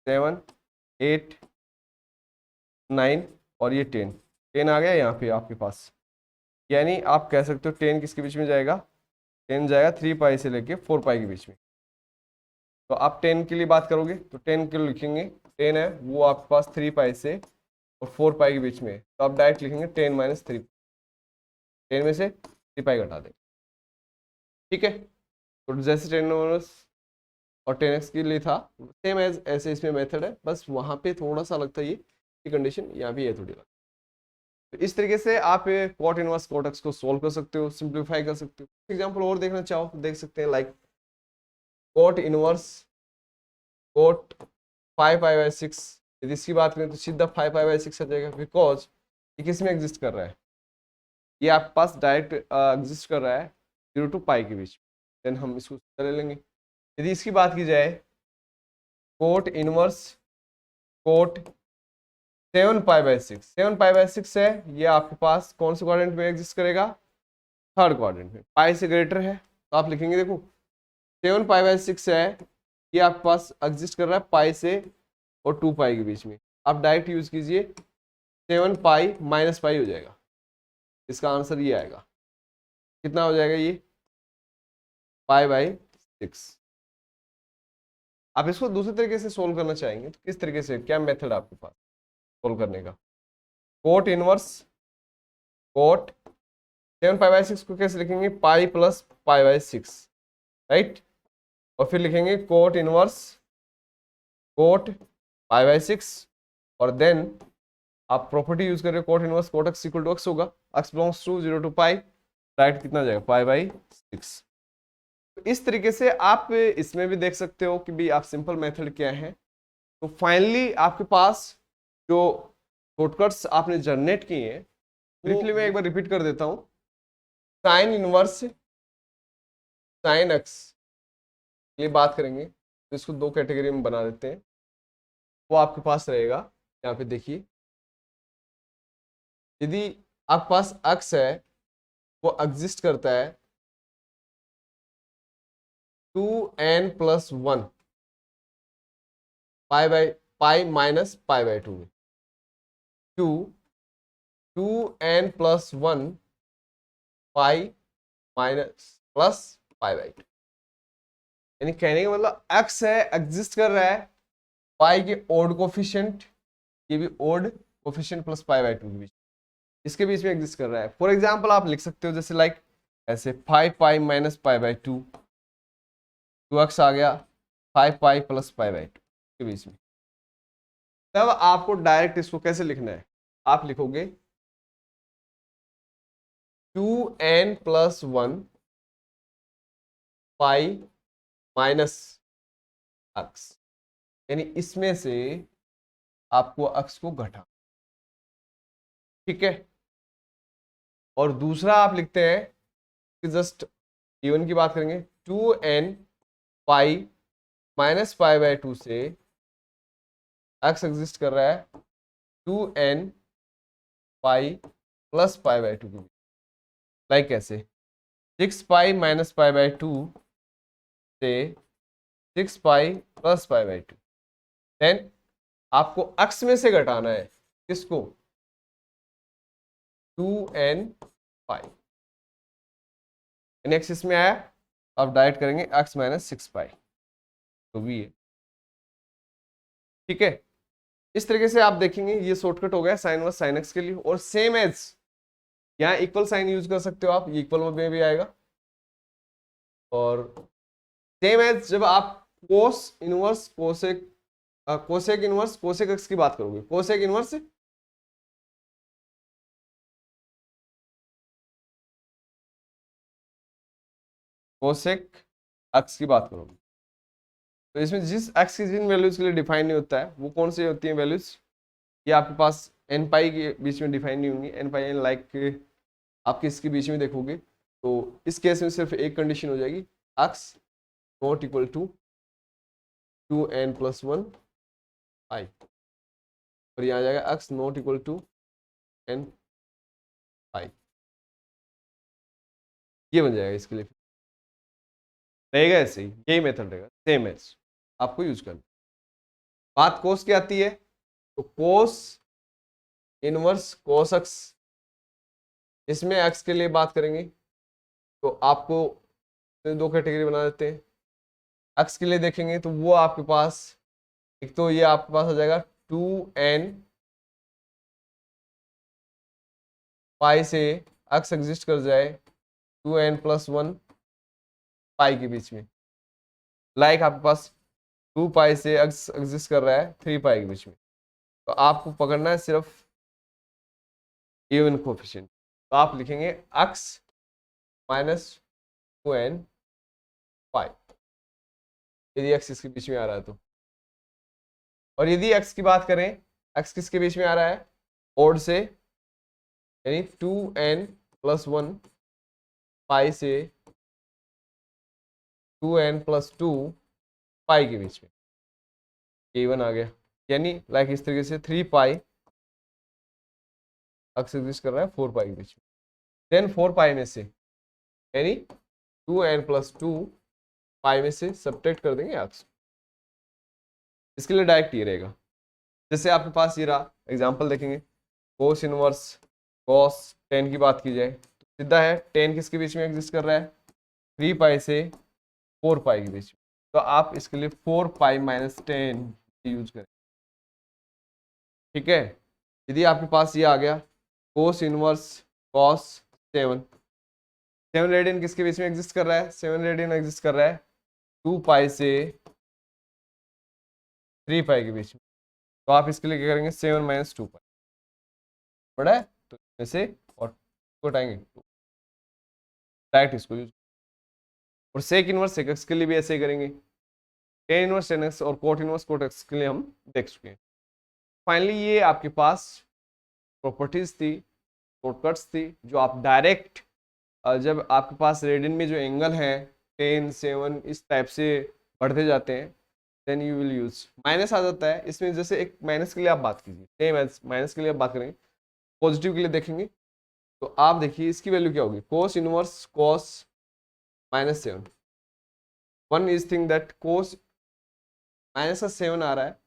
7 8 9 और ये 10 आ गया यहाँ पे आपके पास, यानी आप कह सकते हो 10 किसके बीच में जाएगा, 10 जाएगा 3 पाई से लेके 4 पाई के बीच में। तो आप 10 के लिए बात करोगे तो 10 के लिए लिखेंगे 10 है वो आपके पास 3 पाई से और 4 पाई के बीच में है, तो आप डायरेक्ट लिखेंगे 10 माइनस 3, 10 में से 3 पाई घटा दें, ठीक है। तो जैसे 10 माइनस और 10x के लिए था सेम एज ऐसे इसमें मेथड है, बस वहाँ पे थोड़ा सा लगता है ये कंडीशन, यहाँ भी है थोड़ी अलग। तो इस तरीके से आप कॉट इनवर्स कॉट एक्स को सोल्व कर सकते हो, सिंप्लीफाई कर सकते हो। एग्जांपल और देखना चाहो तो देख सकते हैं, लाइक कॉट इनवर्स कॉट 5/6, यदि इसकी बात करें तो सीधा 5/6 आ जाएगा, बिकॉज ये किस में एग्जिस्ट कर रहा है, ये आपके पास डायरेक्ट एग्जिस्ट कर रहा है 0 to पाई के बीच, देन हम इसको ले लेंगे। यदि इसकी बात की जाए कोट इनवर्स कोट 7/6, 7/6 है, ये आपके पास कौन से क्वाड्रेंट में एग्जिस्ट करेगा, थर्ड क्वाड्रेंट में, पाई से ग्रेटर है तो आप लिखेंगे देखो 7/6 है, ये आपके पास एग्जिस्ट कर रहा है पाई से और 2 पाई के बीच में, आप डायरेक्ट यूज कीजिए 7 पाई माइनस पाई हो जाएगा, इसका आंसर ये आएगा, कितना हो जाएगा ये पाई/6। आप इसको दूसरे तरीके से सोल्व करना चाहेंगे तो किस तरीके से, क्या मेथड आपके पास सोल्व करने का, कोट इनवर्स कोट 7/6 को कैसे लिखेंगे, पाई प्लस पाई/6, राइट, और फिर लिखेंगे कोट इनवर्स कोट पाई/6 और देन आप प्रॉपर्टी यूज कर रहे हो cot inverse cot x equal to x होगा, x belongs to 0 to pi, right कितना जाएगा पाई/6। तो इस तरीके से आप इसमें भी देख सकते हो कि भी आप सिंपल मेथड क्या है। तो फाइनली आपके पास जो शॉर्टकट्स आपने जनरेट किए हैं, ब्रीफली मैं एक बार रिपीट कर देता हूं, साइन इनवर्स साइन एक्स ये बात करेंगे तो इसको 2 कैटेगरी में बना देते हैं, वो आपके पास रहेगा, यहाँ पे देखिए यदि आपके पास एक्स है वो एग्जिस्ट करता है 2n+1 पाई माइनस पाई/2 में, 2n+1 पाई माइनस प्लस पाई/2, यानी कहने का मतलब एक्स है एग्जिस्ट कर रहा है पाई के ओड कोफिशिएंट, ये भी ओड कोफिशिएंट प्लस पाई/2 के बीच, इसके बीच में एग्जिस्ट कर रहा है। फॉर एग्जांपल आप लिख सकते हो जैसे लाइक ऐसे 5 पाई माइनस पाई/2, 2x आ गया 5 पाई प्लस पाई/2 के बीच में। तब आपको डायरेक्ट इसको कैसे लिखना है, आप लिखोगे 2n+1 पाई माइनस एक्स, यानी इसमें से आपको एक्स को घटा, ठीक है। और दूसरा आप लिखते हैं कि जस्ट इवन की बात करेंगे 2n पाई माइनस पाई/2 से एक्स एग्जिस्ट कर रहा है 2n पाई प्लस पाई/2 के बीच, लाइक कैसे 6 पाई माइनस पाई/2 से 6 पाई प्लस पाई/2, देन आपको एक्स में से घटाना है किसको 2n पाई, नेक्स्ट इसमें आया, अब डायरेक्ट करेंगे x माइनस 6 पाई, तो भी है। ठीक है, इस तरीके से आप देखेंगे ये शॉर्टकट हो गया साइन वर्स साइन एक्स के लिए। और सेम एज यहाँ इक्वल साइन यूज कर सकते हो आप, ये इक्वल में भी आएगा। और सेम एज जब आप cos inverse cosec cosec inverse cosec x की बात करोगे, कोसेक इनवर्स कोसेक एक्स की बात करोगे, तो इसमें जिस एक्स की जिन वैल्यूज के लिए डिफाइन नहीं होता है वो कौन सी होती है वैल्यूज, ये आपके पास एन पाई के बीच में डिफाइन नहीं होंगी। एन पाई एन लाइक आपके इसके बीच में देखोगे तो इस केस में सिर्फ एक कंडीशन हो जाएगी, x not equal to 2n+1 pi, और यहाँ आ जाएगा x not equal to n pi. ये बन जाएगा इसके लिए, रहेगा ऐसे ही, यही मेथड रहेगा सेम एज आपको यूज करना। बात कोस की आती है तो कोस इनवर्स कोस एक्स, इसमें एक्स के लिए बात करेंगे तो आपको दो कैटेगरी बना देते हैं। एक्स के लिए देखेंगे तो वो आपके पास एक तो ये आपके पास आ जाएगा 2n पाई से एक्स एग्जिस्ट कर जाए 2n+1 पाई के बीच में, लाइक आपके पास 2 पाई से एक्स एग्जिस्ट कर रहा है 3 पाई के बीच में। तो आपको पकड़ना है सिर्फ इवन कोफिशिएंट, तो आप लिखेंगे एक्स माइनस 2n पाई, यदि एक्स इसके बीच में आ रहा है तो। और यदि एक्स की बात करें, एक्स किसके बीच में आ रहा है, ओड से, यानी 2n+1 पाई से 2n+2 पाई के बीच में, इवन आ गया। यानी लाइक इस तरीके से 3 पाई एक्स एग्जिस्ट कर रहा है 4 पाई के बीच में, देन 4 पाई में से यानी 2n+2 पाई में से सब्ट्रैक्ट कर देंगे एक्स। इसके लिए डायरेक्ट ये रहेगा, जैसे आपके पास ये रहा एग्जांपल देखेंगे, कोस इनवर्स कॉस 10 की बात की जाए तो सीधा है 10 किसके बीच में एग्जिस्ट कर रहा है, 3 पाई से 4 पाई के बीच में, तो आप इसके लिए 4 पाई माइनस 10 यूज करें। ठीक है, यदि आपके पास ये आ गया कोस इनवर्स कॉस 7 रेडियन किसके बीच में एग्जिस्ट कर रहा है, 7 रेडियन एग्जिस्ट कर रहा है 2 पाई से 3 पाई के बीच में, तो आप इसके लिए क्या करेंगे 7 माइनस 2 पाई बड़ा है तो इसमें से और हटाएंगे डायरेक्ट इसको यूज। और सेक इनवर्स सेक एक्स के लिए भी ऐसे ही करेंगे, टेन इनवर्स टेन एक्स और कोट इनवर्स कोट एक्स के लिए हम देख चुके हैं। फाइनली ये आपके पास प्रॉपर्टीज थी, शॉर्टकट्स थी, जो आप डायरेक्ट जब आपके पास रेडियन में जो एंगल है 10 7 इस टाइप से बढ़ते जाते हैं then you will use. Minus आ जाता है इसमें, जैसे एक माइनस के लिए आप बात कीजिए, सेम एज माइनस के लिए आप बात करेंगे, पॉजिटिव के लिए देखेंगे तो आप देखिए इसकी वैल्यू क्या होगी, cos inverse cos -7। One is thing that cos -7 आ रहा है,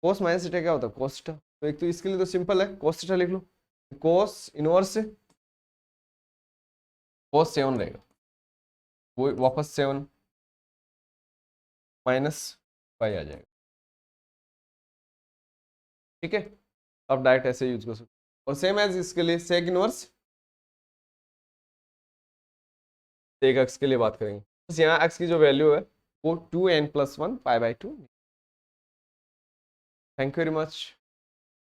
कोस माइनस थीटा क्या होता है कोस थीटा, तो एक तो इसके लिए तो सिंपल है कोस थीटा लिख लो, कोस इनवर्स से कोस 7 रहेगा, वो वापस 7 माइनस पाई आ जाएगा। ठीक है, अब डायरेक्ट ऐसे यूज कर सकते, और सेम एज इसके लिए सेक इनवर्स सेक एक्स के लिए बात करेंगे, बस यहाँ एक्स की जो वैल्यू है वो 2n+1 पाई/2। Thank you very much.